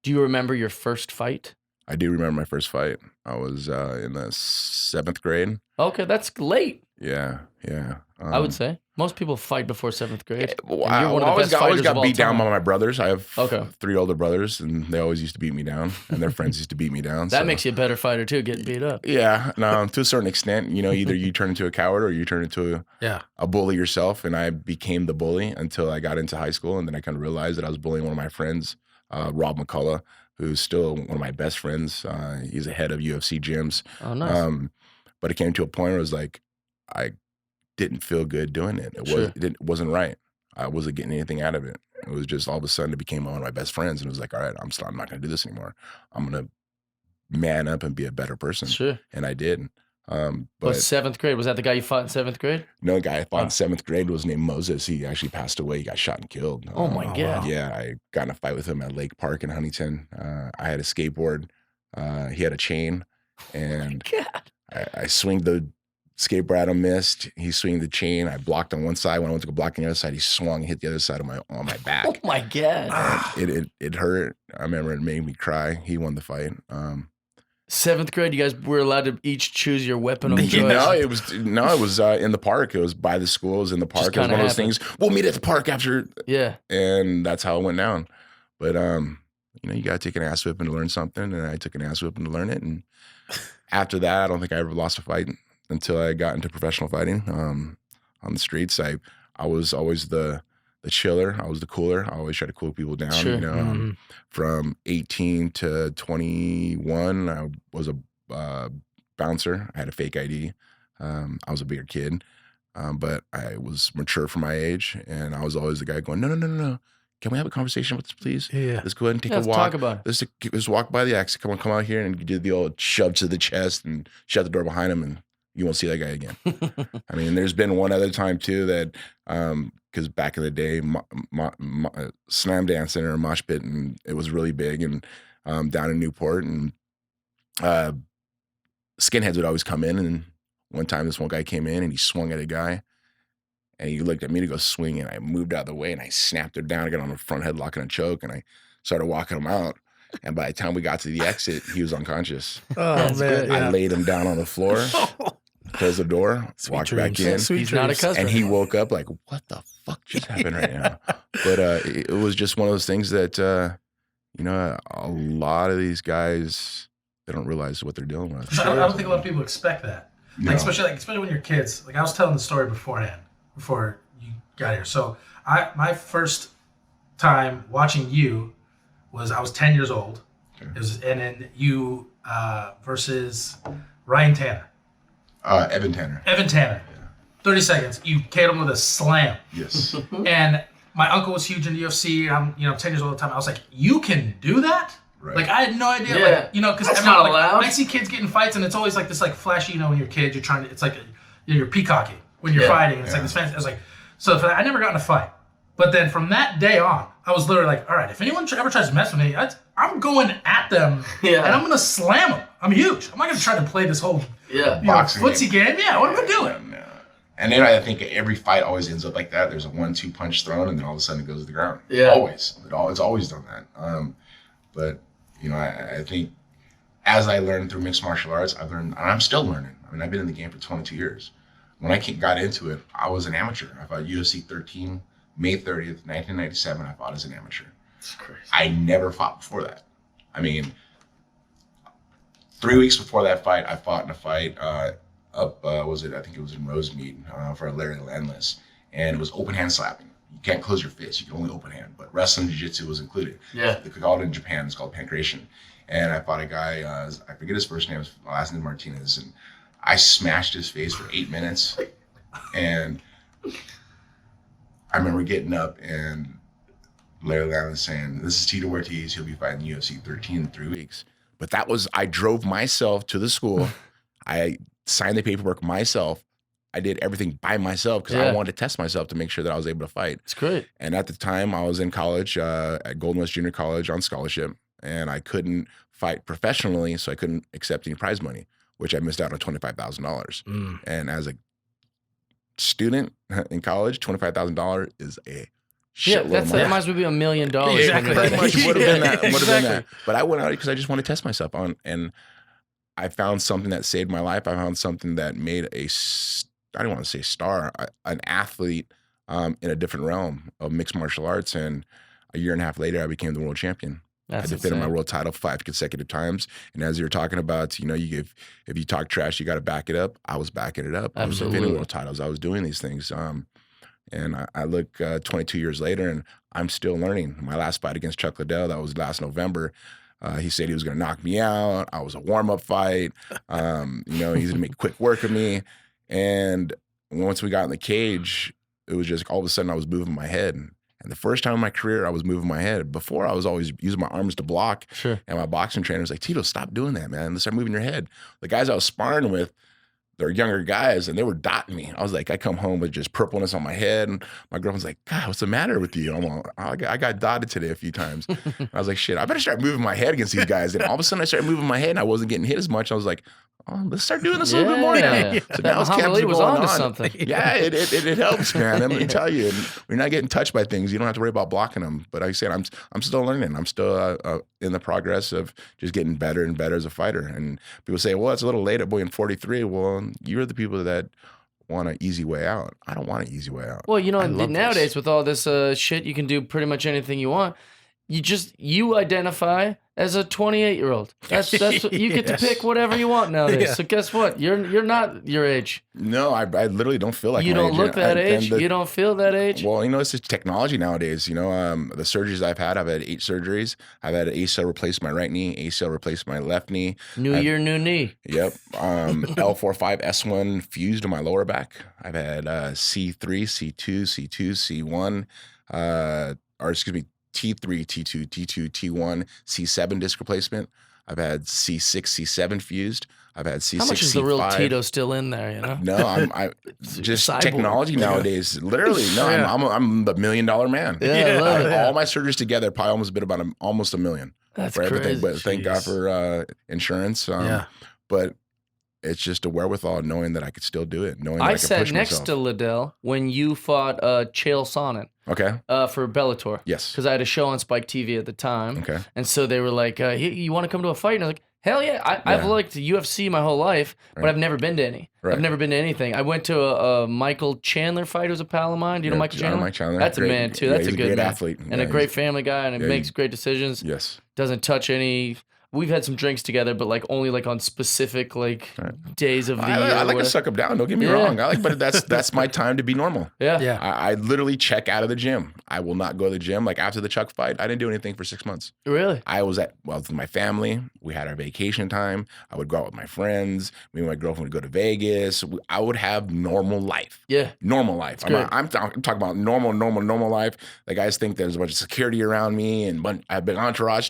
do you remember your first fight? I do remember my first fight. I was in the 7th grade. Okay, that's late. Yeah. I would say most people fight before 7th grade. Well, And I you're one of the always best fighters got of all beat down time. by my brothers. I have Okay. 3 older brothers, and they always used to beat me down, and their friends used to beat me down. That makes you a better fighter too, getting beat up. Yeah, no, to a certain extent, you know, either you turn into a coward or you turn into a bully yourself. And I became the bully until I got into high school, and then I kind of realized that I was bullying one of my friends, Rob McCullough, who's still one of my best friends. He's a head of UFC gyms. Oh, nice. But it came to a point where it was like I didn't feel good doing it. It wasn't right. I wasn't getting anything out of it. It was just all of a sudden it became one of my best friends, and it was like, all right, I'm not going to do this anymore. I'm going to man up and be a better person. Sure. And I did. But 7th grade, was that the guy you fought in 7th grade? No, guy I fought in 7th grade was named Moses. He actually passed away. He got shot and killed. Oh my God. Yeah, I got in a fight with him at Lake Park in Huntington. I had a skateboard. He had a chain, and I swinged the skateboard at him, missed. He swinged the chain. I blocked on one side. When I went to go block on the other side, he swung and hit the other side on my back. Oh my God. It hurt. I remember it made me cry. He won the fight. 7th grade, you guys were allowed to each choose your weapon of choice. It was in the park. It was by the school. It was in the park. It was one of those things. We'll meet at the park after. Yeah. And that's how it went down. But you got to take an ass whipping to learn something, and I took an ass whipping to learn it. And after that, I don't think I ever lost a fight until I got into professional fighting. On the streets, I was always the chiller. I was the cooler. I always try to cool people down. Sure. From 18 to 21, I was a bouncer. I had a fake ID. I was a bigger kid, but I was mature for my age, and I was always the guy going, no. Can we have a conversation with this, please? Yeah. Let's go ahead and take a Let's walk. talk about it. Let's walk by the exit. Come out here, and you do the old shove to the chest and shut the door behind him, and you won't see that guy again. I mean, there's been one other time too that, because back in the day, slam dancing or mosh pit, and it was really big, and down in Newport, and skinheads would always come in. And one time, this one guy came in and he swung at a guy, and he looked at me to go swing, and I moved out of the way and I snapped her down, I got on the front headlock and a choke, and I started walking him out. And by the time we got to the exit, he was unconscious. Oh, That's man. good. Yeah. I laid him down on the floor. Closed the door, Sweet walked dreams. back in, Sweet He's not a dreams. customer. and he woke up like, what the fuck just happened right now? But it was just one of those things that, a lot of these guys, they don't realize what they're dealing with. I don't think a lot of people expect that. No. Especially when you're kids. Like I was telling the story beforehand, before you got here. So my first time watching you was I was 10 years old. Okay. And then you versus Ryan Tanner. Evan Tanner. Evan Tanner. 30 seconds. You KO'd him with a slam. Yes. And my uncle was huge in the UFC. I'm 10 years old at the time. I was like, you can do that? Right. Like I had no idea. Yeah. Because That's not allowed. I see kids getting fights, and it's always like this, like flashy. When you're a kid, you're trying to. It's like you're peacocking when you're Yeah. fighting. And it's like this fancy. I was like, so I never got in a fight. But then from that day on, I was literally like, all right, if anyone ever tries to mess with me, I'm going at them, Yeah. and I'm gonna slam them. I'm huge. I'm not gonna try to play this whole Yeah. Boxing footsie game. Yeah, what am I doing? And then I think every fight always ends up like that. There's a 1-2 punch thrown, and then all of a sudden it goes to the ground. Yeah. Always. It's always done that. But, I think as I learned through mixed martial arts, I've learned, and I'm still learning. I mean, I've been in the game for 22 years. When I got into it, I was an amateur. I fought UFC 13, May 30th, 1997. I fought as an amateur. That's crazy. I never fought before that. I mean, 3 weeks before that fight, I fought in a fight I think it was in Rosemead for a Larry Landless, and it was open hand slapping. You can't close your fist, you can only open hand, but wrestling jiu-jitsu was included. Yeah. They call it in Japan, it's called pancration. And I fought a guy, I forget his first name, his last name Martinez, and I smashed his face for 8 minutes, and I remember getting up and Larry Landless saying, this is TITO Ortiz, he'll be fighting UFC 13 in 3 weeks. But I drove myself to the school, I signed the paperwork myself. I did everything by myself because I wanted to test myself to make sure that I was able to fight. It's great. And at the time, I was in college at Golden West Junior College on scholarship, and I couldn't fight professionally, so I couldn't accept any prize money, which I missed out on $25,000. And as a student in college, $25,000 is a Yeah, shitload of that money. might as well be $1 million. Exactly. Pretty much would have been that. Would have been Exactly. that. But I went out because I just wanted to test myself on, and I found something that saved my life. I found something that made I don't want to say star, an athlete in a different realm of mixed martial arts. And a year and a half later, I became the world champion. That's I defended my insane. world title 5 consecutive times. And as you were talking about, if you talk trash, you got to back it up. I was backing it up. I was defending Absolutely. world titles. I was doing these things. And I look 22 years later, and I'm still learning. My last fight against Chuck Liddell, that was last November. He said he was going to knock me out. I was a warm-up fight. He's going to make quick work of me. And once we got in the cage, it was just all of a sudden I was moving my head. And the first time in my career, I was moving my head. Before, I was always using my arms to block. Sure. And my boxing trainer was like, Tito, stop doing that, man. Let's start moving your head. The guys I was sparring with, they're younger guys, and they were dotting me. I was like, I come home with just purpleness on my head, and my girlfriend's like, God, what's the matter with you? I'm all, I got dotted today a few times. I was like, shit, I better start moving my head against these guys. And all of a sudden, I started moving my head, and I wasn't getting hit as much. I was like, oh, let's start doing this a little bit more now. Yeah. So That now it's Muhammad camps Ali are was going onto on. something. Yeah, it helps, man. I'm gonna tell you, and you're not getting touched by things. You don't have to worry about blocking them. But like I said, I'm still learning. I'm still in the progress of just getting better and better as a fighter. And people say, well, it's a little late at being 43. Well, you're the people that want an easy way out. I don't want an easy way out. Well, you know, I love nowadays this. with all this shit, you can do pretty much anything you want. You identify as a 28-year-old. That's what, you get to Yes. pick whatever you want nowadays. Yeah. So guess what? You're not your age. No, I literally don't feel like You my don't age. look that And age. the- You don't feel that age. Well, you know, it's just technology nowadays. You know, the surgeries I've had 8 surgeries. I've had an ACL replace my right knee, ACL replace my left knee. New year, new knee. Yep. L45 S1 fused to my lower back. I've had C3, C2, C2, C1, or excuse me, T3, T2, T2, T1, C7 disc replacement. I've had C6, C7 fused. I've had C6, How much is C5. the real Tito still in there? You know. No, I just cyborg. technology nowadays. Literally, no, Yeah. I'm the $1 million man. Yeah, I love it. All my surgeries together probably almost been about almost $1 million That's for everything. crazy. But thank God Jeez. for insurance. Yeah. But it's just a wherewithal knowing that I could still do it, knowing that I I could sat push next myself. to Liddell when you fought Chael Sonnen Okay. for Bellator. Yes. Because I had a show on Spike TV at the time. Okay. And so they were like, hey, you want to come to a fight? And I was like, hell yeah. I've Yeah. liked UFC my whole life, but Right. I've never been to any. Right. I've never been to anything. I went to a Michael Chandler fight, who's a pal of mine. Do you know Yeah, Michael Chandler? Mike Chandler. That's a Great- man, too. yeah, That's he's a good great man. athlete. And a Yeah, great family guy, and yeah, makes great decisions. Yes. Doesn't touch any. We've had some drinks together, but like only like on specific like Right. days of the year. I or like to whatever. suck him down. Don't get me Yeah. wrong. But that's my time to be normal. Yeah. Yeah. I literally check out of the gym. I will not go to the gym. Like after the Chuck fight, I didn't do anything for 6 months. Really? I was with my family. We had our vacation time. I would go out with my friends. Me and my girlfriend would go to Vegas. I would have normal life. Yeah. Normal life. great. I'm talking about normal life. The guys think there's a bunch of security around me and I've been entourage.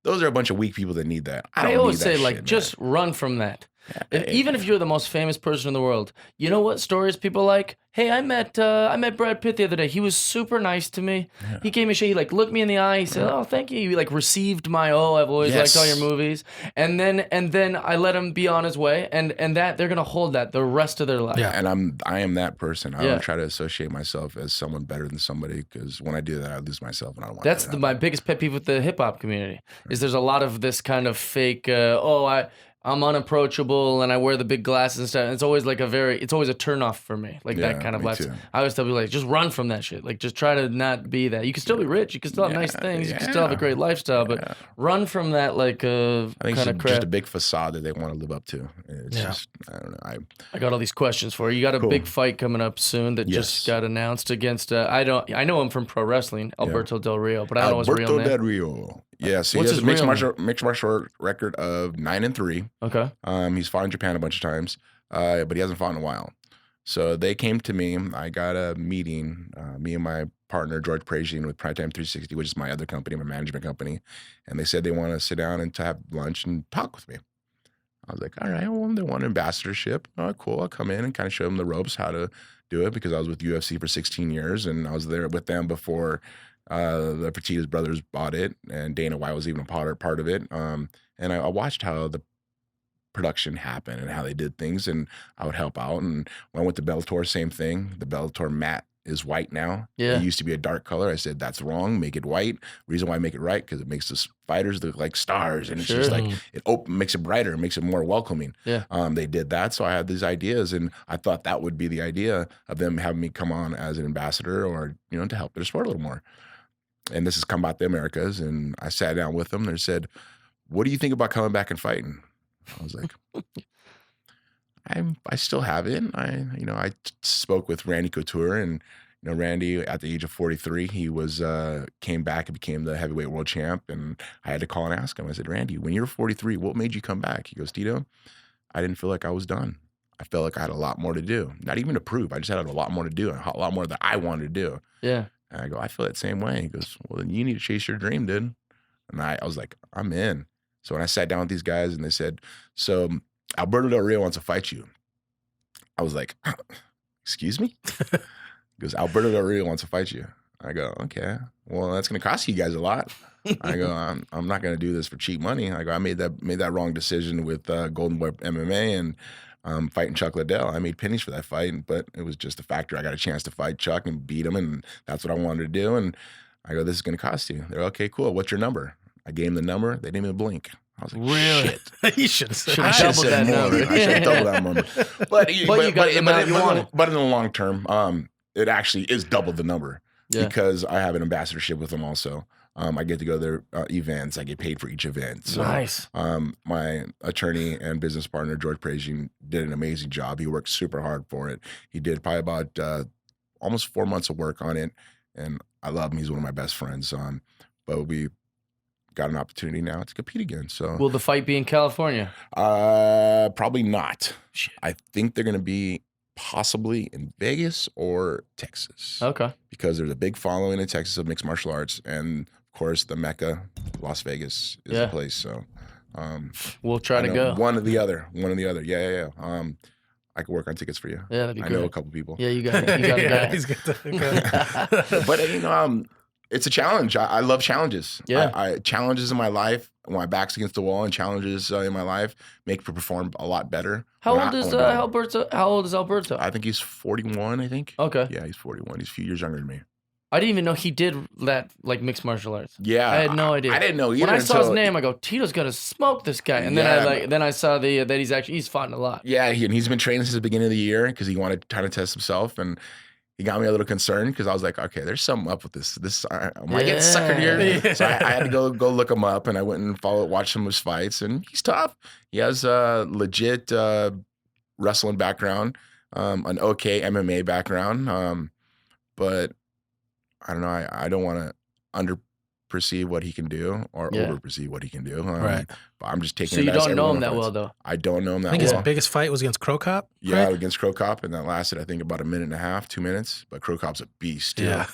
Those are a bunch of weak people that need that. I don't always need that say, like, shit, just run from that. man. Even if you're the most famous person in the world, you know what stories people like? Hey, I met Brad Pitt the other day. He was super nice to me. He gave me a shit. He like looked me in the eye. He said, "Oh, thank you." He like received my I've always liked all your Yes. movies. And then I let him be on his way. And that they're gonna hold that the rest of their life. Yeah. And I am that person. I Yeah. don't try to associate myself as someone better than somebody because when I do that, I lose myself, and I don't want. That's that to my happen. biggest pet peeve with the hip hop community. Is there's a lot of this kind of fake. I'm unapproachable and I wear the big glasses and stuff. It's always like it's always a turnoff for me. Like that Yeah, kind of me life. too. I always tell people like, just run from that shit. Like just try to not be that. You can still be rich. You can still have nice things. You can still have a yeah. great lifestyle, but run from that like I think kind it's of crap. just a big facade that they want to live up to. It's Yeah. just I don't know. I got all these questions for you. You got a Cool. big fight coming up soon that Yes. just got announced against I know him from pro wrestling, Alberto Del Rio, but I don't know his Alberto real name. Del Rio. Yeah, so What's he his has a real mixed martial record of 9-3. Okay. He's fought in Japan a bunch of times, but he hasn't fought in a while. So they came to me. I got a meeting, me and my partner, George Prazian with Primetime 360, which is my other company, my management company. And they said they want to sit down and to have lunch and talk with me. I was like, all right, well, they want ambassadorship. Oh, cool. I'll come in and kind of show them the ropes, how to do it, because I was with UFC for 16 years and I was there with them before the Fertitas brothers bought it, and Dana White was even a part of it. And I watched how the production happened and how they did things, and I would help out. And when I went to Bellator, same thing. The Bellator mat is white now. Yeah. It used to be a dark color. I said, that's wrong. Make it white. Reason why I make it right, because it makes the fighters look like stars, and it's just Sure. like makes it brighter, makes it more welcoming. Yeah. They did that, so I had these ideas, and I thought that would be the idea of them having me come on as an ambassador, or to help their sport a little more. And this is Combat the Americas, and I sat down with them. And they said, "What do you think about coming back and fighting?" I was like, I still have it. I spoke with Randy Couture, and Randy at the age of 43, he was came back and became the heavyweight world champ. And I had to call and ask him. I said, "Randy, when you're 43, what made you come back?" He goes, "Tito, I didn't feel like I was done. I felt like I had a lot more to do. Not even to prove. I just had a lot more to do, and a lot more that I wanted to do." Yeah. And I go, "I feel that same way." He goes, "Well, then you need to chase your dream, dude." And I was like, "I'm in." So when I sat down with these guys and they said, "So Alberto Del Rio wants to fight you. I was like, excuse me? He goes, Alberto Del Rio wants to fight you. I go, okay, well, that's going to cost you guys a lot. I go, I'm not going to do this for cheap money. I go, I made that wrong decision with Golden Boy MMA and fighting Chuck Liddell. I made pennies for that fight, but it was just a factor. I got a chance to fight Chuck and beat him, and that's what I wanted to do. And I go, this is going to cost you. They're okay, cool. What's your number? I gave them the number. They didn't even blink. I was like, Really? shit. You should have Should've I should have doubled said that more. number. I should have doubled that number. But you got the amount you wanted. But in the long term, it actually is double the number Yeah. because I have an ambassadorship with them also. I get to go to their events. I get paid for each event. So, Nice. my attorney and business partner, George Prazian, did an amazing job. He worked super hard for it. He did probably about almost 4 months of work on it. And I love him. He's one of my best friends. But we got an opportunity now to compete again. So Will the fight be in California? probably not. I think they're going to be possibly in Vegas or Texas Okay. because there's a big following in Texas of mixed martial arts, and of course the Mecca, Las Vegas, is Yeah. the place. So We'll try I to know go. one or the other. Yeah. I could work on tickets for you. Yeah, that'd be I great. know a couple people. Yeah, you got it. You got a guy. He's got the, But it's a challenge. I love challenges. Yeah. I challenges in my life when my back's against the wall, and challenges in my life make me perform a lot better. How when old I- is when I- Alberto? How old is Alberto? I think he's 41. I think. Okay. Yeah, he's 41. He's a few years younger than me. I didn't even know he did that, like mixed martial arts. Yeah, I had no idea. I didn't know either. When I saw his until- name, I go, Tito's gonna smoke this guy. And then Yeah. I saw that he's fought a lot. Yeah, and he's been training since the beginning of the year because he wanted to kind of test himself, and he got me a little concerned because I was like, okay, there's something up with this. Am I getting suckered here? Yeah. So I had to go look him up, and I went and watched some of his fights, and he's tough. He has a legit wrestling background, an okay MMA background, but I don't know. I don't want to underperceive what he can do or Yeah. overperceive what he can do. Right. But I'm just taking. So it you as don't know everyone him that fights. well, though. I don't know him that I think well. his biggest fight was against Crow Cop. Yeah, right? against Crow Cop, and that lasted, I think, about a minute and a half, 2 minutes. But Crow Cop's a beast, too. Yeah.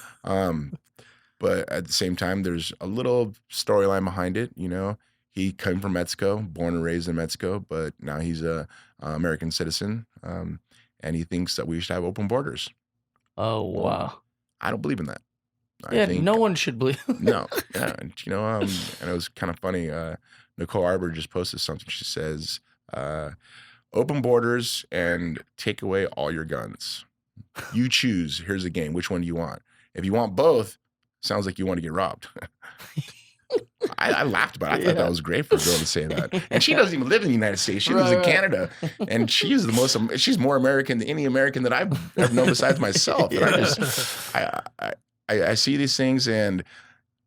But at the same time, there's a little storyline behind it. You know, he came from Mexico, born and raised in Mexico, but now he's a American citizen, and he thinks that we should have open borders. Oh wow. I don't believe in that. Yeah, I think, no one should believe. no, yeah, and, and it was kind of funny. Nicole Arbor just posted something. She says, "Open borders and take away all your guns. You choose. Here's the game. Which one do you want? If you want both, sounds like you want to get robbed." I laughed about it. I thought Yeah. that was great for a girl to say that. And she doesn't even live in the United States. She lives in Right. Canada, and she's she's more American than any American that I've ever known besides myself. And I see these things, and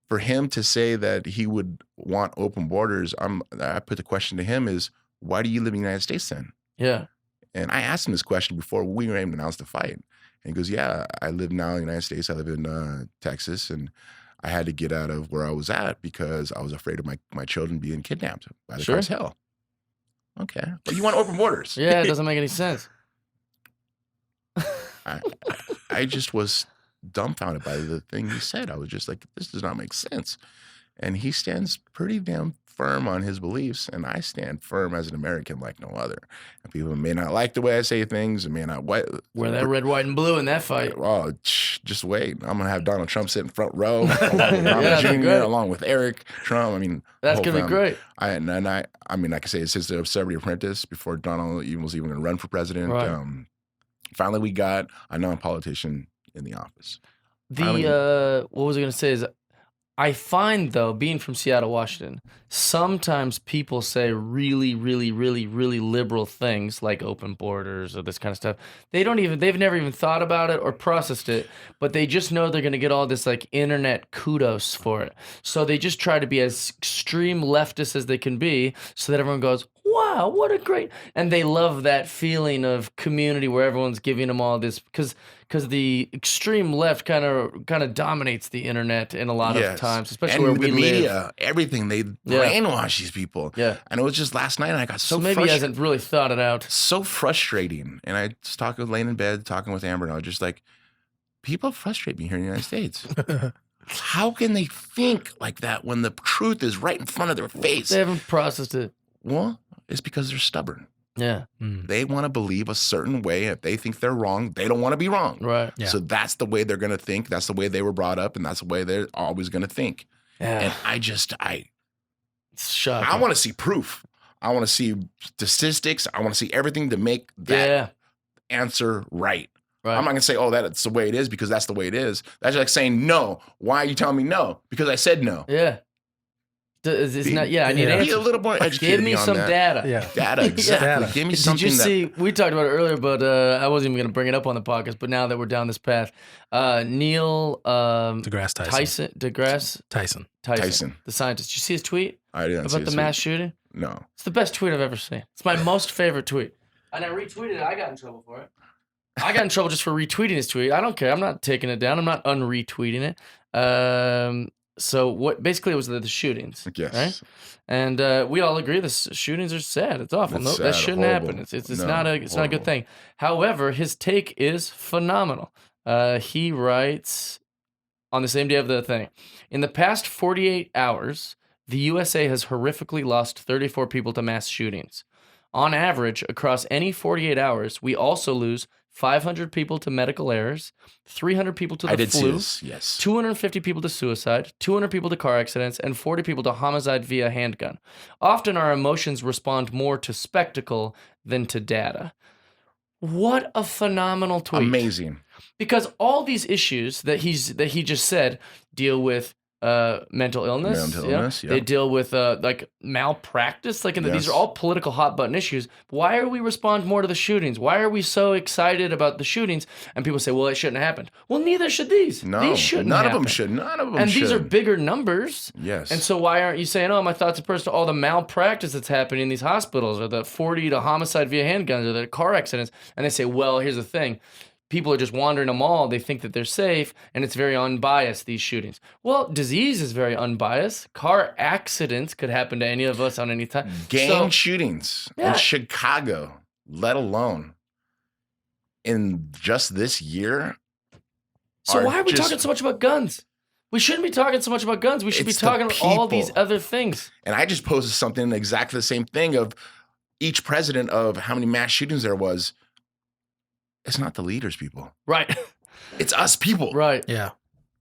for him to say that he would want open borders, I put the question to him is, why do you live in the United States then? Yeah. And I asked him this question before we were even announced the fight. And he goes, yeah, I live now in the United States. I live in Texas, and I had to get out of where I was at because I was afraid of my children being kidnapped by the Sure. cartel. Okay. But you want open borders. Yeah, it doesn't make any sense. I just was dumbfounded by the thing he said. I was just like, this does not make sense. And he stands pretty damn firm on his beliefs, and I stand firm as an American like no other. And people may not like the way I say things, and may not Wear that red, white, and blue in that fight. Oh, just wait. I'm going to have Donald Trump sit in front row, along with Robert that'd be Jr., great. along with Eric Trump. I mean, That's the whole gonna be family. great. I mean, like I say, since the Celebrity Apprentice, before Donald was even going to run for president, Right. finally we got a non-politician in the office. What was I gonna say is, I find though, being from Seattle, Washington, sometimes people say really, really, really, really liberal things like open borders or this kind of stuff. They've never even thought about it or processed it, but they just know they're gonna get all this like internet kudos for it. So they just try to be as extreme leftist as they can be, so that everyone goes, "Wow, what a great!" And they love that feeling of community where everyone's giving them all this because the extreme left kind of dominates the internet in a lot of times, especially and where the we live. media, everything, they brainwash these people. Yeah. And it was just last night, and I got So so maybe he frustrated. hasn't really thought it out. So frustrating. And I just laying in bed, talking with Amber, and I was just like, people frustrate me here in the United States. How can they think like that when the truth is right in front of their face? They haven't processed it. Well, it's because they're stubborn. Yeah. They want to believe a certain way. If they think they're wrong, they don't want to be wrong. Right. Yeah. So that's the way they're going to think. That's the way they were brought up, and that's the way they're always going to think. Yeah. And It's shocking. I want to see proof. I want to see statistics. I want to see everything to make that answer right. Right. I'm not gonna say, oh, that's the way it is because that's the way it is. That's like saying no. Why are you telling me no? Because I said no. Yeah. It's not. Yeah, I need Yeah. Be a answers. little more educated. Give me on some that. data. Yeah. Data, exactly. Data. Give me Did something you that. see? We talked about it earlier, but I wasn't even going to bring it up on the podcast. But now that we're down this path, Neil DeGrasse Tyson. Tyson. the scientist. Did you see his tweet I didn't see about the his mass tweet. shooting? No. It's the best tweet I've ever seen. It's my most favorite tweet. And I retweeted it. I got in trouble for it. I got in trouble just for retweeting his tweet. I don't care. I'm not taking it down. I'm not unretweeting it. So what? Basically, it was the shootings. Yes. Right. And we all agree the shootings are sad. It's awful. It's No, sad, that shouldn't horrible. happen. It's No, not a not a good horrible. thing. However, his take is phenomenal. He writes on the same day of the thing. In the past 48 hours, the USA has horrifically lost 34 people to mass shootings. On average, across any 48 hours, we also lose 500 people to medical errors, 300 people to I the did see flu, this. Yes. 250 people to suicide, 200 people to car accidents, and 40 people to homicide via handgun. Often our emotions respond more to spectacle than to data. What a phenomenal tweet. Amazing. Because all these issues that he just said deal with mental illness. Mental you know? illness, yeah. They deal with like malpractice. Like these Yes. are all political hot button issues. Why are we respond more to the shootings? Why are we so excited about the shootings? And people say, well, it shouldn't have happened. Well, neither should these. No. These shouldn't None happen. of them should. None of them And should. these are bigger numbers. Yes. And so why aren't you saying, oh, my thoughts are personal, all the malpractice that's happening in these hospitals, or the 40 to homicide via handguns, or the car accidents? And they say, well, here's the thing. People are just wandering a mall. They think that they're safe, and it's very unbiased, these shootings. Well, disease is very unbiased. Car accidents could happen to any of us on any time. Gang So- shootings Yeah. in Chicago, let alone in just this year. So why are we just- talking so much about guns? We shouldn't be talking so much about guns. We should be It's the talking about all these people. other things. And I just posted something exactly the same thing of each president of how many mass shootings there was. It's not the leaders, people. Right. It's us people. Right. Yeah.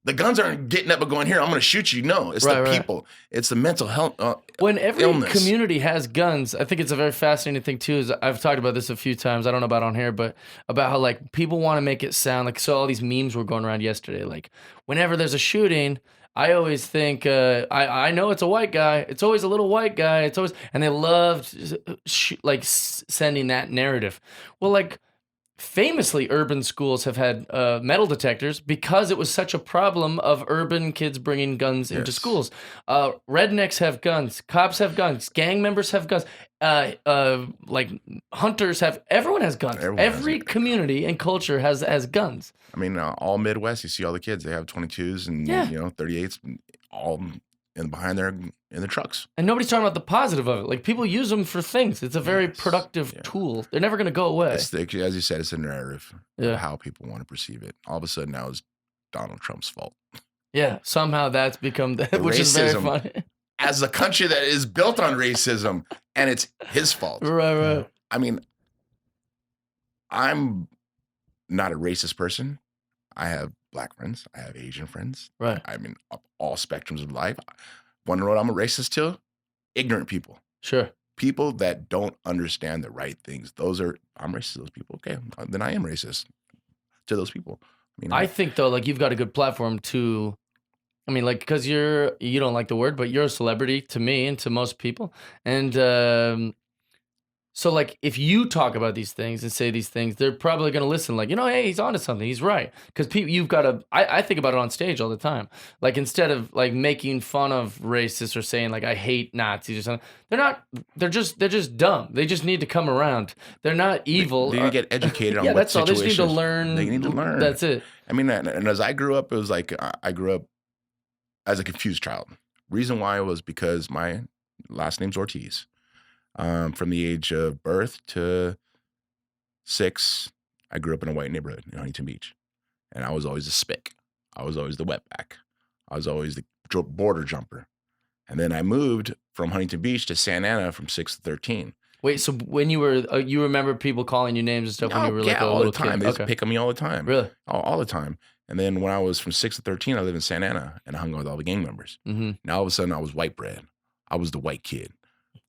The guns aren't getting up and going, here, I'm going to shoot you. No, it's Right, the right. people. It's the mental health. When every illness. community has guns, I think it's a very fascinating thing too. Is I've talked about this a few times. I don't know about on here, but about how like people want to make it sound like, so all these memes were going around yesterday. Like whenever there's a shooting, I always think I know it's a white guy. It's always a little white guy. It's always, and they loved sending that narrative. Well, like. Famously, urban schools have had metal detectors because it was such a problem of urban kids bringing guns into Yes. schools. Rednecks have guns. Cops have guns. Gang members have guns. Like hunters have. Everyone has guns. Everyone has Every it. community and culture has guns. I mean, all Midwest, you see all the kids. They have 22s and Yeah. 38s, all behind in the trucks. And nobody's talking about the positive of it. Like people use them for things. It's a very Yes. productive Yeah. tool. They're never going to go away. It's as you said, it's a narrative Yeah. of how people want to perceive it. All of a sudden, now it's Donald Trump's fault. Yeah. Somehow that's become which is very racism. funny. As a country that is built on racism, and it's his fault. Right. I mean, I'm not a racist person. I have Black friends. I have Asian friends. Right. I mean, all spectrums of life. Want to know what I'm a racist to? Ignorant people. Sure. People that don't understand the right things. I'm racist to those people. Okay, then I am racist to those people. I mean, I think though, like you've got a good platform to, I mean, like because you don't like the word, but you're a celebrity to me and to most people, and so like if you talk about these things and say these things, they're probably going to listen. Like hey, he's onto something. He's right because people, you've got to. I think about it on stage all the time. Like instead of like making fun of racists or saying like I hate Nazis or something, they're not. They're just dumb. They just need to come around. They're not evil. they need to get educated on yeah, what that's all. They just need to situations- learn. They need to learn. That's it. I mean, and as I grew up, it was like I grew up as a confused child. Reason why was because my last name's Ortiz. From the age of birth to 6, I grew up in a white neighborhood in Huntington Beach. And I was always a spick. I was always the wetback. I was always the border jumper. And then I moved from Huntington Beach to Santa Ana from 6 to 13. Wait, so when you were, you remember people calling you names and stuff when you were like a all little the time. kid? They used to pick on me all the time. Really? All the time. And then when I was from 6 to 13, I lived in Santa Ana and I hung out with all the gang members. Mm-hmm. Now all of a sudden I was white bread. I was the white kid.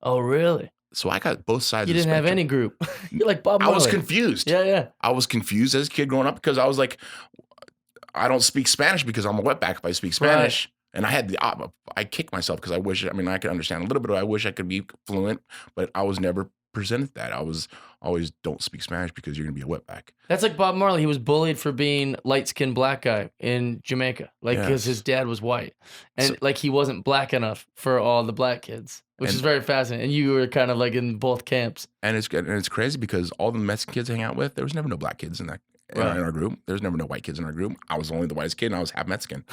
Oh, really? So I got both sides You of the didn't have spectrum. any group. You're like Bob I Marley. was confused. Yeah. I was confused as a kid growing up because I was like, I don't speak Spanish because I'm a wetback if I speak Spanish. Right. And I had I kicked myself because I could understand a little bit, but I wish I could be fluent, but I was never presented that. I was always, don't speak Spanish because you're going to be a wetback. That's like Bob Marley. He was bullied for being light-skinned black guy in Jamaica, because his dad was white. And he wasn't black enough for all the black kids, which is very fascinating. And you were kind of like in both camps. And it's crazy because all the Mexican kids I hang out with, there was never no black kids in our group. There was never no white kids in our group. I was only the whitest kid and I was half Mexican.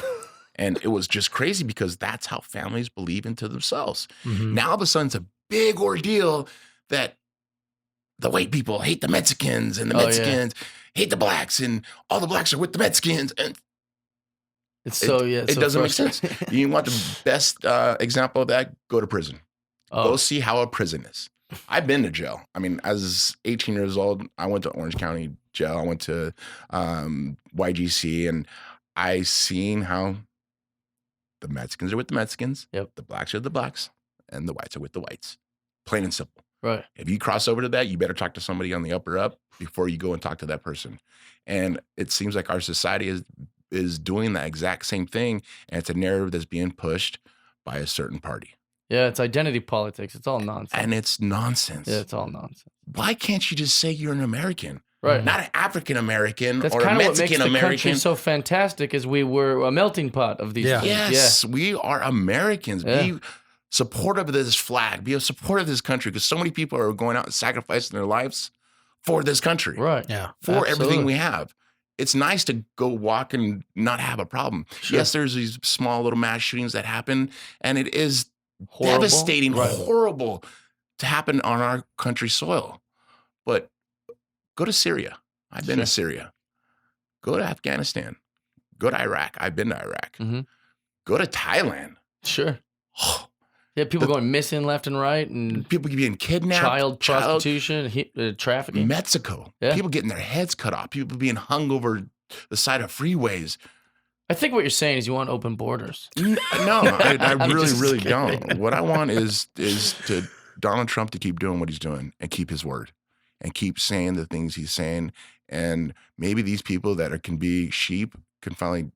And it was just crazy because that's how families believe into themselves. Mm-hmm. Now all of a sudden it's a big ordeal that the white people hate the Mexicans and the Mexicans hate the blacks and all the blacks are with the Mexicans. And it doesn't make sense. You want the best example of that? Go to prison. Go see how a prison is. I've been to jail. I mean, as 18 years old, I went to Orange County Jail. I went to YGC and I seen how the Mexicans are with the Mexicans, the blacks are the blacks, and the whites are with the whites. Plain and simple. Right. If you cross over to that, you better talk to somebody on the upper up before you go and talk to that person. And it seems like our society is doing that exact same thing, and it's a narrative that's being pushed by a certain party. Yeah, it's identity politics. It's all nonsense. And it's nonsense. Yeah, it's all nonsense. Why can't you just say you're an American? Right. Not an African American or a Mexican American. That's kind of what makes the country so fantastic is we were a melting pot of these things. Yes, we are Americans. Yeah. Be supportive of this flag. Be a supporter of this country because so many people are going out and sacrificing their lives for this country. Right. Yeah. For everything we have. It's nice to go walk and not have a problem. Sure. Yes, there's these small little mass shootings that happen, and it is devastating, horrible to happen on our country's soil. But go to Syria. I've been to Syria. Go to Afghanistan. Go to Iraq. I've been to Iraq. Mm-hmm. Go to Thailand. Sure. Yeah, people going missing left and right, and people being kidnapped, child prostitution, trafficking. Mexico, people getting their heads cut off, people being hung over the side of freeways. I think what you're saying is you want open borders. No, I really don't. What I want is to Donald Trump to keep doing what he's doing and keep his word and keep saying the things he's saying. And maybe these people that can be sheep can finally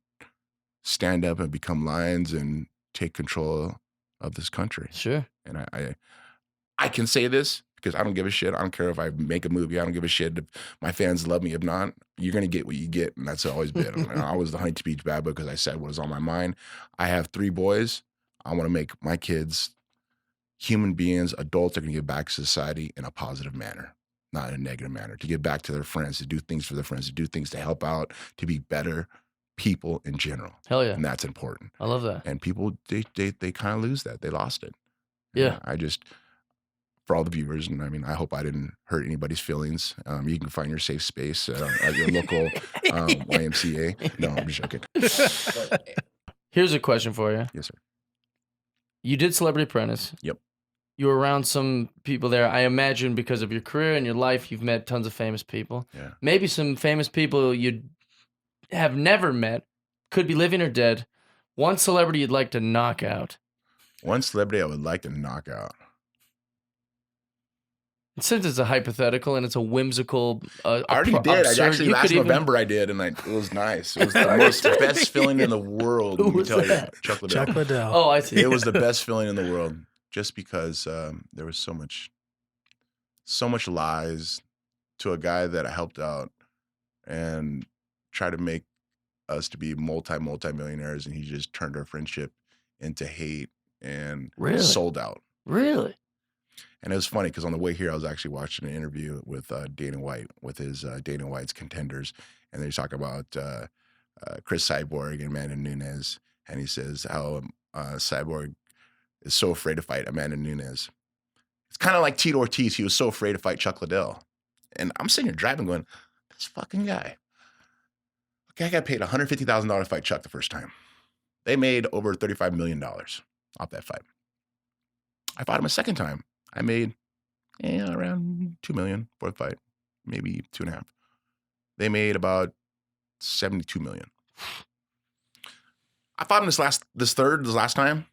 stand up and become lions and take control of this country. Sure. And I can say this because I don't give a shit. I don't care if I make a movie. I don't give a shit if my fans love me. If not, you're going to get what you get. And that's always been. I was the Huntington Beach bad boy because I said what was on my mind. I have 3 boys. I want to make my kids human beings, adults that are going to give back to society in a positive manner, not in a negative manner, to give back to their friends, to do things for their friends, to do things to help out, to be better people in general. Hell yeah. And that's important. I love that. And people, they kind of lose that. They lost it. Yeah. I just, for all the viewers, and I mean, I hope I didn't hurt anybody's feelings. You can find your safe space at your local YMCA. No, I'm just joking. Here's a question for you. Yes, sir. You did Celebrity Apprentice. Yep. You were around some people there. I imagine because of your career and your life, you've met tons of famous people. Yeah. Maybe some famous people you have never met, could be living or dead. One celebrity you'd like to knock out. One celebrity I would like to knock out. Since it's a hypothetical and it's a whimsical, I already did. I actually last November I did, and it was nice. It was the most best feeling in the world. Who was that? Chuck Liddell. Chuck Liddell. Oh, I see. It was the best feeling in the world, just because there was so much lies to a guy that I helped out and tried to make us to be multi-millionaires, and he just turned our friendship into hate and sold out. Really? And it was funny because on the way here, I was actually watching an interview with Dana White, with his Dana White's Contenders, and they talk about Chris Cyborg and Amanda Nunes, and he says how Cyborg is so afraid to fight Amanda Nunes. It's kind of like Tito Ortiz. He was so afraid to fight Chuck Liddell. And I'm sitting here driving going, this fucking guy. Okay, I got paid $150,000 to fight Chuck the first time. They made over $35 million off that fight. I fought him a second time. I made Yeah, around 2 million for the fight, maybe 2.5. They made about 72 million. I fought him this last time,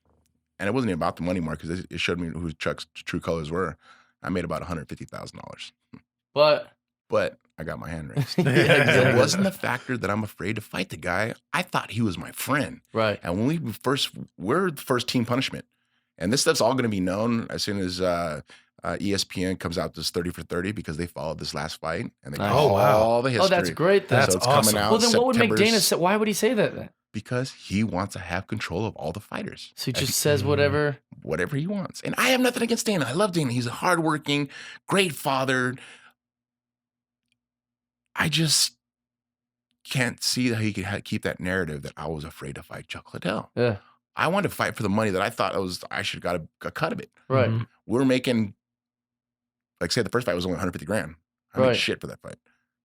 and it wasn't even about the money more because it showed me who Chuck's true colors were. I made about $150,000. But I got my hand raised. It wasn't the factor that I'm afraid to fight the guy. I thought he was my friend. Right. And when we're the first team punishment. And this stuff's all going to be known as soon as ESPN comes out this 30 for 30 because they followed this last fight. And they got all the history. Oh, that's great. That's so it's awesome. coming out Well, then what would make September Dana say? Why would he say that then? Because he wants to have control of all the fighters. So he just says whatever. Whatever he wants. And I have nothing against Dana. I love Dana. He's a hardworking, great father. I just can't see how he could keep that narrative that I was afraid to fight Chuck Liddell. Yeah. I wanted to fight for the money that I thought I should have got a cut of it. Right. We're making, like say the first fight was only 150 grand. I made shit for that fight.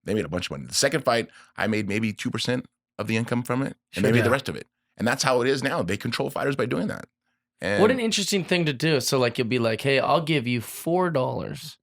They made a bunch of money. The second fight, I made maybe 2% of the income from it, and they made the rest of it. And that's how it is now. They control fighters by doing that. And What an interesting thing to do. So like you'll be like, hey, I'll give you $4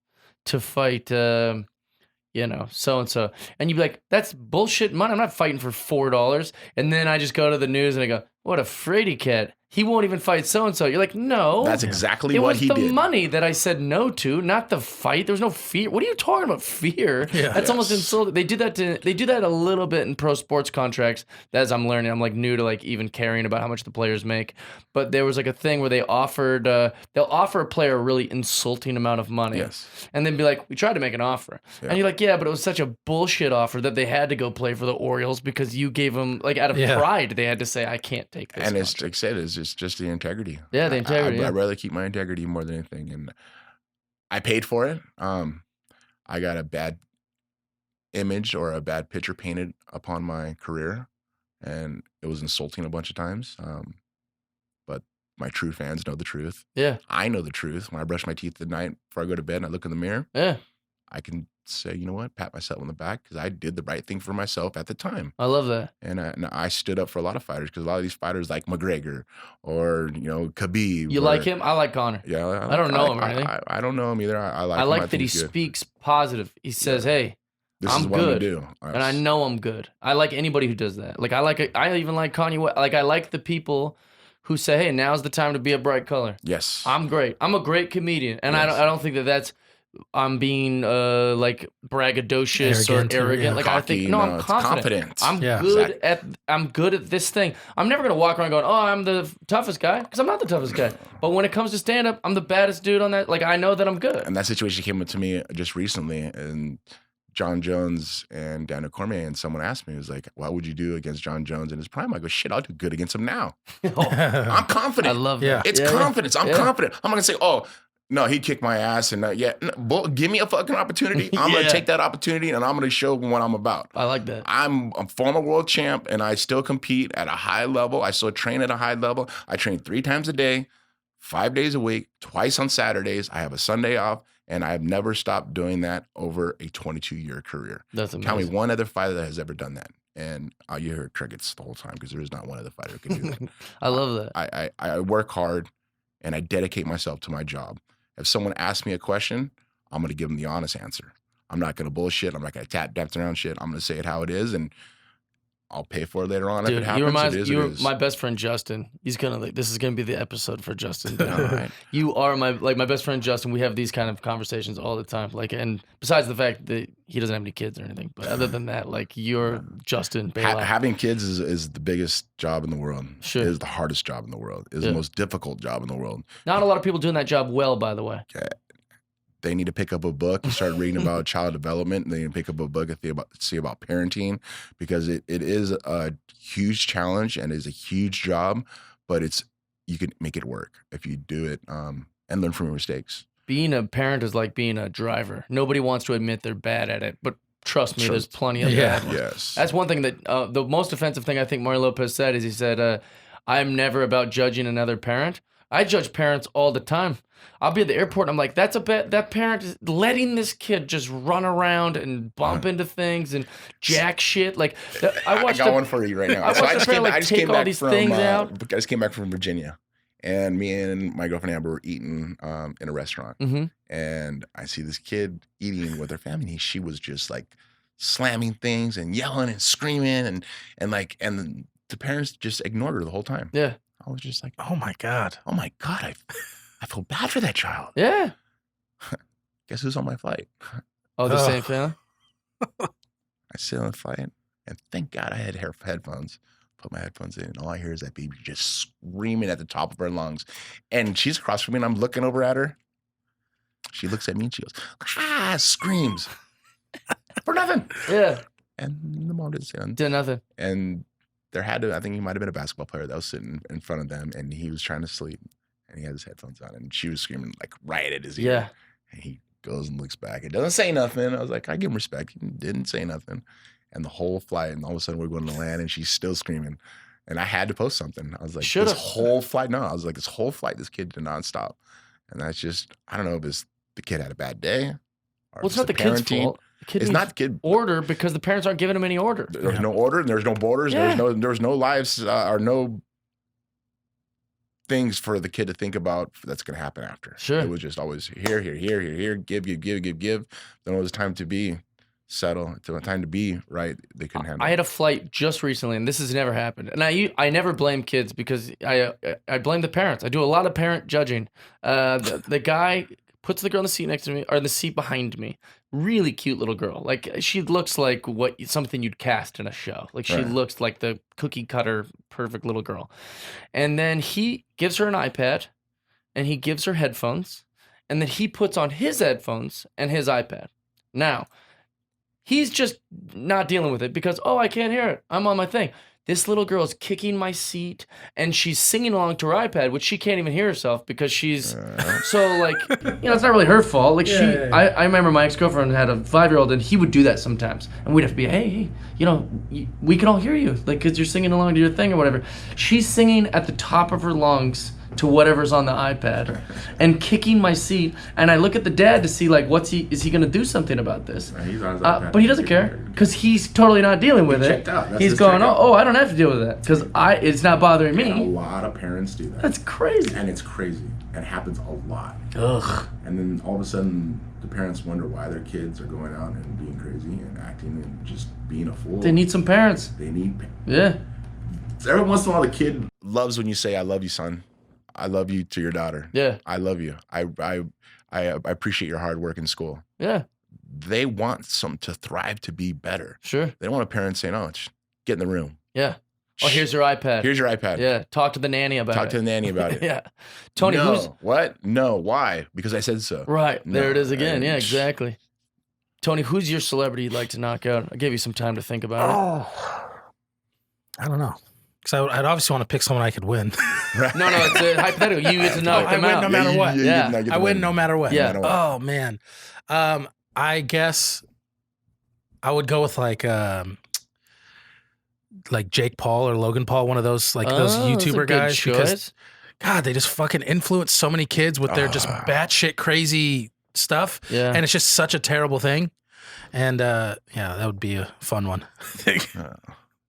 to fight so-and-so. And you'd be like, that's bullshit money. I'm not fighting for $4. And then I just go to the news and I go, what a fraidy cat. He won't even fight so-and-so. You're like, no. That's exactly what he did. It was the money that I said no to, not the fight. There was no fear. What are you talking about, fear? Yeah. That's almost insulting. They do that a little bit in pro sports contracts. As I'm learning, I'm like new to like even caring about how much the players make. But there was like a thing where they offered, they'll offer a player a really insulting amount of money. Yes. And then be like, we tried to make an offer. Yeah. And you're like, yeah, but it was such a bullshit offer that they had to go play for the Orioles because you gave them, like out of pride, they had to say, I can't take this. And it's like I said, it's just the integrity. Yeah, the integrity. I'd rather keep my integrity more than anything. And I paid for it. I got a bad image or a bad picture painted upon my career, and it was insulting a bunch of times. But my true fans know the truth. Yeah. I know the truth. When I brush my teeth at night before I go to bed and I look in the mirror, Yeah. I can say, you know what, pat myself on the back because I did the right thing for myself at the time. I love that. And I stood up for a lot of fighters because a lot of these fighters like McGregor or, Khabib. You like him? I like Conor. Yeah. I don't know him or anything. I don't know him either. I like I him. like I that think he he's good. speaks positive. He says, hey, This I'm is what I'm good. going to do. and I know I'm good. I like anybody who does that. Like I even like Kanye West. Like I like the people who say, hey, now's the time to be a bright color. Yes. I'm great. I'm a great comedian. And Yes. I don't think that's I'm being like braggadocious Arrogant or or, arrogant. yeah. Like I think Cocky, I'm it's confident. confidence. I'm Yeah. good I'm good at this thing. I'm never gonna walk around going, oh, I'm the toughest guy, because I'm not the toughest guy. But when it comes to stand up, I'm the baddest dude on that. Like I know that I'm good. And that situation came up to me just recently, and John Jones and Daniel Cormier, and someone asked me, he was like, what would you do against John Jones in his prime? I go, shit, I'll do good against him now. I'm confident. I love Yeah. that. It's Yeah, yeah. confidence. I'm Yeah. confident. I'm not going to say, oh, no, he kicked my ass. And give me a fucking opportunity. I'm going Yeah. to take that opportunity and I'm going to show him what I'm about. I like that. I'm a former world champ and I still compete at a high level. I still train at a high level. I train 3 times a day, 5 days a week, twice on Saturdays. I have a Sunday off, and I've never stopped doing that over a 22-year career. That's amazing. Tell me one other fighter that has ever done that. And you hear crickets the whole time because there is not one other fighter who can do that. I love that. I work hard and I dedicate myself to my job. If someone asks me a question, I'm going to give them the honest answer. I'm not going to bullshit. I'm not going to dance around shit. I'm going to say it how it is, and I'll pay for it later on if Dude, it happens. you're it is. my best friend Justin. He's gonna this is gonna be the episode for Justin. All right. You are my best friend Justin. We have these kind of conversations all the time. Like, and besides the fact that he doesn't have any kids or anything, but other than that, like you're Justin Bailout. Having kids is the biggest job in the world. Sure. It is the hardest job in the world. It is the most difficult job in the world. Not a lot of people doing that job well, by the way. They need to pick up a book and start reading about child development. They need to pick up a book and see about parenting, because it is a huge challenge and is a huge job, but you can make it work if you do it and learn from your mistakes. Being a parent is like being a driver. Nobody wants to admit they're bad at it, but trust me, there's plenty of bad ones. Yes. That's one thing that the most offensive thing I think Mario Lopez said is he said, I'm never about judging another parent. I judge parents all the time. I'll be at the airport and I'm like, that parent is letting this kid just run around and bump into things and jack shit. Like I got one for you right now. I watched the parent, like, take all these things out. I just came back from Virginia, And me and my girlfriend Amber were eating in a restaurant. Mm-hmm. And I see this kid eating with her family. She was just like slamming things and yelling and screaming and the parents just ignored her the whole time. Yeah. I was just like, Oh my God. oh my God, I feel bad for that child. Yeah. Guess who's on my flight? Oh, the Ugh. same family? I sit on the flight and thank God I had headphones. Put my headphones in and all I hear is that baby just screaming at the top of her lungs. And she's across from me and I'm looking over at her. She looks at me and she goes, screams for nothing. Yeah. And the mom didn't say nothing. Did nothing. And I think he might have been a basketball player that was sitting in front of them and he was trying to sleep and he had his headphones on and she was screaming like right at his ear. Yeah. And he goes and looks back. It doesn't say nothing. I was like, I give him respect. He didn't say nothing. And the whole flight, and all of a sudden we're going to land and she's still screaming. And I had to post something. I was like, Should've. this whole flight, this kid did not stop. And that's just, I don't know if the kid had a bad day. Or Well, it's not the kid's fault. The kid It's needs not the kid. order because the parents aren't giving him any order. There's no order and there's no borders. Yeah. There's no lives or no things for the kid to think about that's going to happen after. Sure. It was just always here, give. Then it was time to be settle, time to be right. They couldn't handle I had a flight just recently, and this has never happened. And I never blame kids because I blame the parents. I do a lot of parent judging. The guy puts the girl in the seat next to me, or the seat behind me. Really cute little girl. Like she looks like something you'd cast in a show. Like she Right. looks like the cookie cutter perfect little girl. And then he gives her an iPad, and he gives her headphones, and then he puts on his headphones and his iPad. Now, he's just not dealing with it because, I can't hear it. I'm on my thing. This little girl is kicking my seat and she's singing along to her iPad, which she can't even hear herself because she's so like, it's not really her fault. Like I remember my ex-girlfriend had a 5-year-old and he would do that sometimes. And we'd have to be, hey, we can all hear you. Like, cause you're singing along to your thing or whatever. She's singing at the top of her lungs to whatever's on the iPad and kicking my seat. And I look at the dad to see like, is he going to do something about this? He's on his iPad. But he doesn't care because he's totally not dealing with it. checked out. That's He's his going, checkout. I don't have to deal with that because it's not bothering And a me. lot of parents do that. That's crazy. And it's crazy. And it happens a lot. Ugh. And then all of a sudden, the parents wonder why their kids are going out and being crazy and acting and just being a fool. They need some parents. They need. Yeah. Every once in a while, the kid. loves when you say, I love you, son. I love you to your daughter. Yeah. I love you. I appreciate your hard work in school. Yeah. They want some to thrive, to be better. Sure. They don't want a parent saying, just get in the room. Yeah. Oh, here's your iPad. Here's your iPad. Yeah. Talk to the nanny about Talk it. to the nanny about it. Yeah. Tony, no. who's What? No. Why? Because I said so. right? No, There it is again. and- Yeah, exactly. Tony, who's your celebrity you'd like to knock out? I gave you some time to think about I don't know. Because I'd obviously want to pick someone I could win. it. No, it's hypothetical. You get to knock I them win out. no matter what. Yeah. I win no matter what. Yeah. Oh man. I guess I would go with like Jake Paul or Logan Paul, one of those those That's a YouTuber good guys. Because choice. God, they just fucking influence so many kids with their just batshit crazy stuff. Yeah. And it's just such a terrible thing. And that would be a fun one. I think.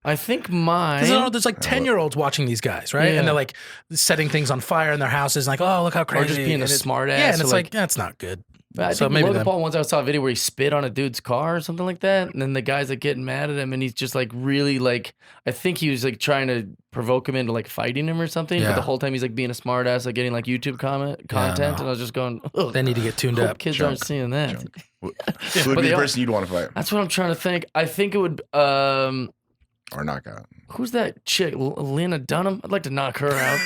I think mine. Because there's like 10-year-olds watching these guys, right? Yeah. And they're like setting things on fire in their houses, like, oh, look how crazy. Or just being a And smart Yeah, ass. and or it's like, that's not good. I So think maybe Logan them. Paul, once I saw a video where he spit on a dude's car or something like that, and then the guys like getting mad at him, and he's just like really like, I think he was like trying to provoke him into like fighting him or something, but Yeah. the whole time he's like being a smart ass, like getting like YouTube content, no. and I was just going, ugh, They need to get tuned hope up. kids Junk. aren't seeing that. Junk. Who would But be they the are- person you'd want to fight That's what I'm trying to think. I think it would, or knock out? who's that chick, Lena Dunham? I'd like to knock her out.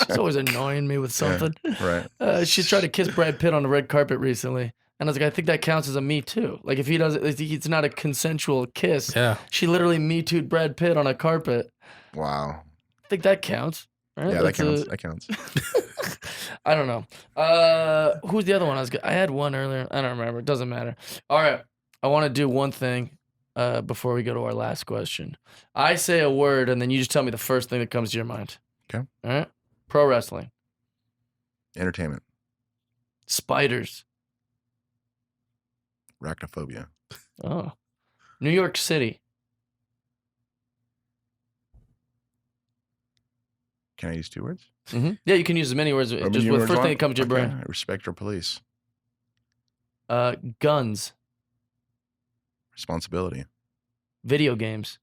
She's always annoying me with something. Right. She's tried to kiss Brad Pitt on the red carpet recently. And I was like, I think that counts as a Me Too. Like, if he does it, it's not a consensual kiss. Yeah. She literally Me Too'd Brad Pitt on a carpet. Wow. I think that counts. Right? Yeah, That's that counts. I don't know. Who's the other one? I had one earlier. I don't remember. It doesn't matter. All right. I want to do one thing before we go to our last question. I say a word, and then you just tell me the first thing that comes to your mind. Okay. All right. Pro wrestling. Entertainment. Spiders. Arachnophobia. Oh. New York City. Can I use 2 words? Yeah, you can use as many words. Or Just many with words first thing on? that comes to your Okay. brain. Respect your police. Guns, Responsibility. video games,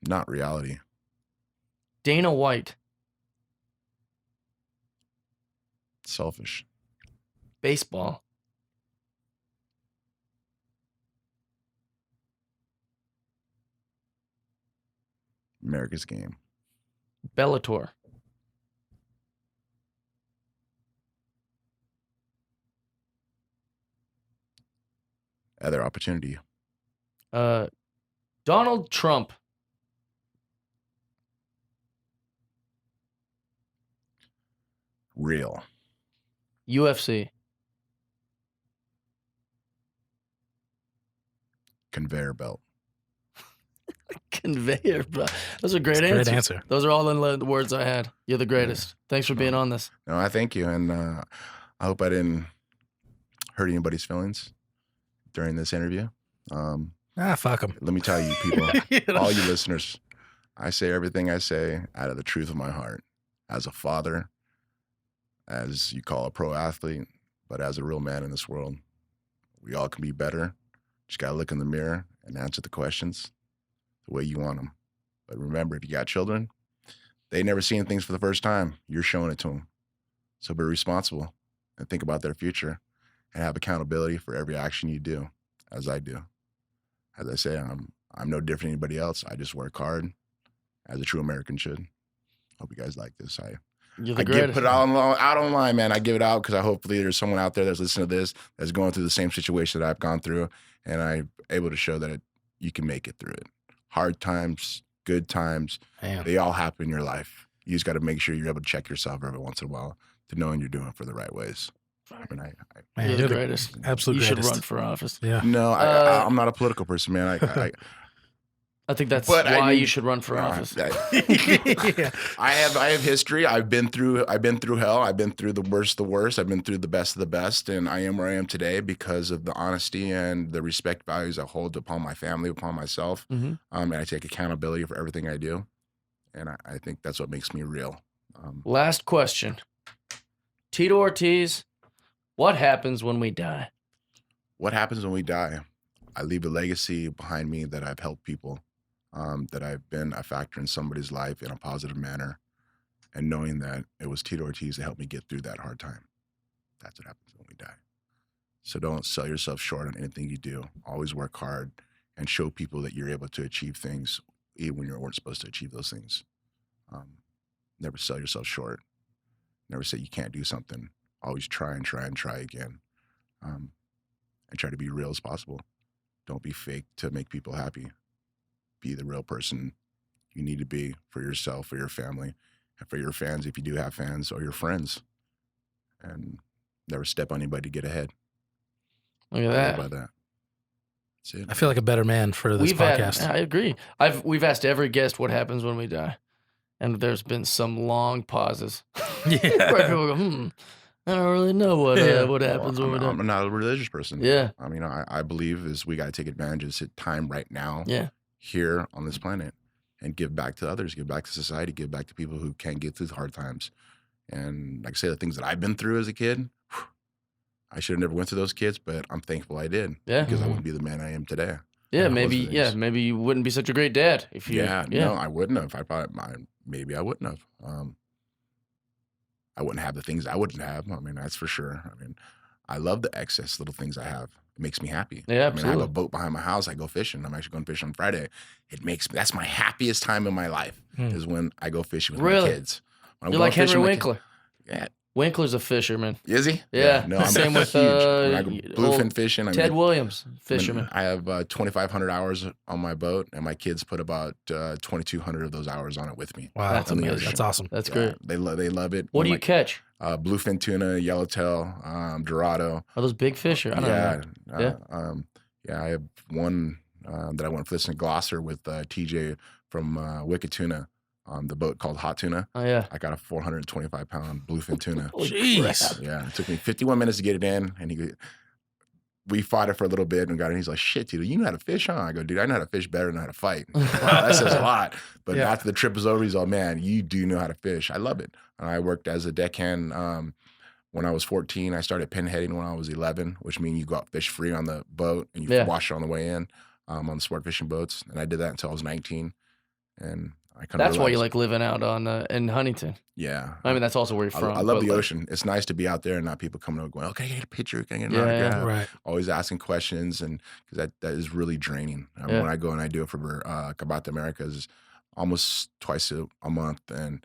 Not reality. Dana White, Selfish. baseball, America's game. Bellator, Other opportunity. Donald Trump, Real. UFC, Conveyor belt. conveyor, bro. Those are great Great answers. answer. Those are all the words I had. You're the greatest. Thanks for being on this. No, I thank you. And I hope I didn't hurt anybody's feelings during this interview. Fuck them. Let me tell you, people, all you listeners, I say everything I say out of the truth of my heart. As a father, as you call a pro athlete, but as a real man in this world, we all can be better. Just got to look in the mirror and answer the questions the way you want them. But remember, if you got children, they never seen things for the first time. You're showing it to them. So be responsible and think about their future and have accountability for every action you do, as I do. As I say, I'm no different than anybody else. I just work hard, as a true American should. Hope you guys like this. You're the I greatest. put it out online, man. I give it out because hopefully there's someone out there that's listening to this that's going through the same situation that I've gone through, and I'm able to show that you can make it through it. Hard times, good times, Man. they all happen in your life. You just got to make sure you're able to check yourself every once in a while to knowing you're doing it for the right ways. I mean, Man, You're the greatest. absolute You greatest. should run for office. Yeah. no, I'm not a political person, man. I think that's But why I mean- you should run for office. I have history. I've been through hell. I've been through the worst. I've been through the best of the best, and I am where I am today because of the honesty and the respect values I hold upon my family, upon myself. And I take accountability for everything I do, and I think that's what makes me real. Last question. Tito Ortiz, what happens when we die? What happens when we die? I leave a legacy behind me that I've helped people, that I've been a factor in somebody's life in a positive manner, and knowing that it was Tito Ortiz that helped me get through that hard time. That's what happens when we die. So don't sell yourself short on anything you do. Always work hard and show people that you're able to achieve things even when you weren't supposed to achieve those things. Never sell yourself short. Never say you can't do something. Always try and try and try again. And try to be real as possible. Don't be fake to make people happy. Be the real person you need to be for yourself, for your family, and for your fans if you do have fans, or your friends. And never step on anybody to get ahead. Look at I that. live by that. That's it. I feel like a better man for this podcast. I agree. We've asked every guest what happens when we die, and there's been some long pauses. Yeah. Where people go, I don't really know what happens when we die. I'm not a religious person. Yeah. I mean, I believe is we got to take advantage of this time right now. Yeah. Here on this planet, and give back to others, give back to society, give back to people who can't get through hard times. And like I say, the things that I've been through as a kid, I should have never went through those kids, but I'm thankful I did. Yeah. Because I wouldn't be the man I am today. Yeah, Those maybe. things. Yeah, maybe you wouldn't be such a great dad if you. No, I wouldn't have. Maybe I wouldn't have. I wouldn't have the things I wouldn't have. I mean, that's for sure. I mean, I love the excess little things I have. It makes me happy. Yeah, I mean, I absolutely. have a boat behind my house. I go fishing. I'm actually going fishing on Friday. That's my happiest time in my life is when I go fishing with Really? my kids. When I'm You're going like Henry fishing with Winkler. Yeah. Winkler's a fisherman. Is he? Yeah. No, I'm Same with huge. When I go bluefin old fishing. Ted Williams, fisherman. I have 2,500 hours on my boat, and my kids put about 2,200 of those hours on it with me. Wow. That's amazing. That's awesome. That's Yeah, great. They love it. What do you catch? Bluefin tuna, yellowtail, Dorado. Are those big fish? Or I don't know. I have one that I went fishing in Gloucester with TJ from Wicked Tuna on the boat called Hot Tuna. Oh yeah. I got a 425-pound bluefin tuna. Holy Jeez. crap. Yeah, it took me 51 minutes to get it in, and we fought it for a little bit and got in. He's like, shit, dude, you know how to fish, huh? I go, dude, I know how to fish better than how to fight. Wow, that says a lot. But after the trip was over, he's like, man, you do know how to fish. I love it. And I worked as a deckhand when I was 14. I started pinheading when I was 11, which means you go out fish free on the boat and you wash it on the way in on the sport fishing boats. And I did that until I was 19. And I kind of That's why you like living out on in Huntington. Yeah. I mean, that's also where you're from. I love the ocean. It's nice to be out there and not people coming over going, oh, can I get a picture? Can I get an autograph? Yeah. Right. Always asking questions, and because that is really draining. I mean, when I go and I do it for Kabata Americas almost twice a month, and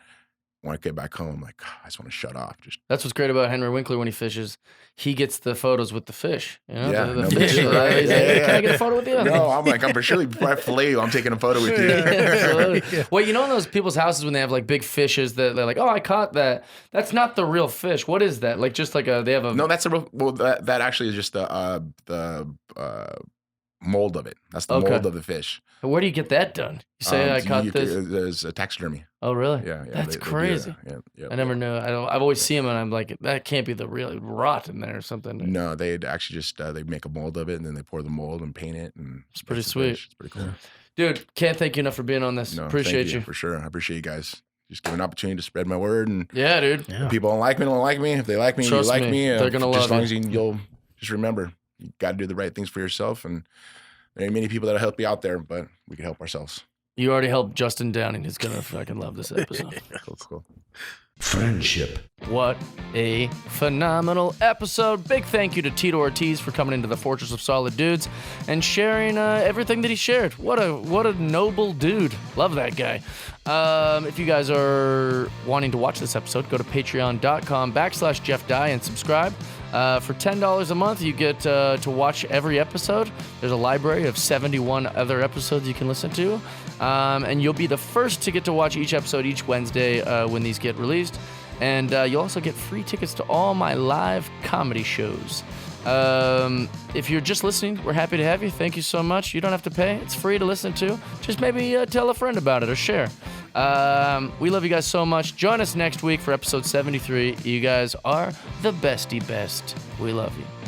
when I get back home, I'm like, God, I just want to shut off. That's what's great about Henry Winkler when he fishes. He gets the photos with the fish. You know, the no, fish. too, right? He's like, can I get a photo with you? No, I'm like, I'm surely before I fillet you, I'm taking a photo with you. Absolutely. Well, you know in those people's houses when they have like big fishes that they're like, oh, I caught that. That's not the real fish. What is that? Like just like they have a... No, that's a real... Well, that actually is just the mold of it. That's the mold of the fish. Where do you get that done? You say I caught this? There's a taxidermy. Oh, really? Yeah. That's crazy. I never knew. I've always seen them, and I'm like, that can't be the real rot in there or something. No, they'd actually just they make a mold of it, and then they pour the mold and paint it, and it's pretty sweet. It's pretty cool. Dude, can't thank you enough for being on this. No, appreciate you for sure. I appreciate you guys. Just give an opportunity to spread my word, and dude. If people don't like me. If they like me, Trust you like me. They're gonna love as long as you'll just remember, you got to do the right things for yourself, and there ain't many people that'll help you out there, but we can help ourselves. You already helped Justin Downing. He's gonna fucking love this episode. Cool. Friendship. What a phenomenal episode. Big thank you to Tito Ortiz for coming into the Fortress of Solid Dudes and sharing everything that he shared. What a noble dude. Love that guy. If you guys are wanting to watch this episode, go to patreon.com/Jeff Dye and subscribe. For $10 a month, you get to watch every episode. There's a library of 71 other episodes you can listen to. And you'll be the first to get to watch each episode each Wednesday when these get released. And you'll also get free tickets to all my live comedy shows. If you're just listening, we're happy to have you. Thank you so much. You don't have to pay. It's free to listen to. Just maybe tell a friend about it or share. We love you guys so much. Join us next week for episode 73. You guys are the bestie best. We love you.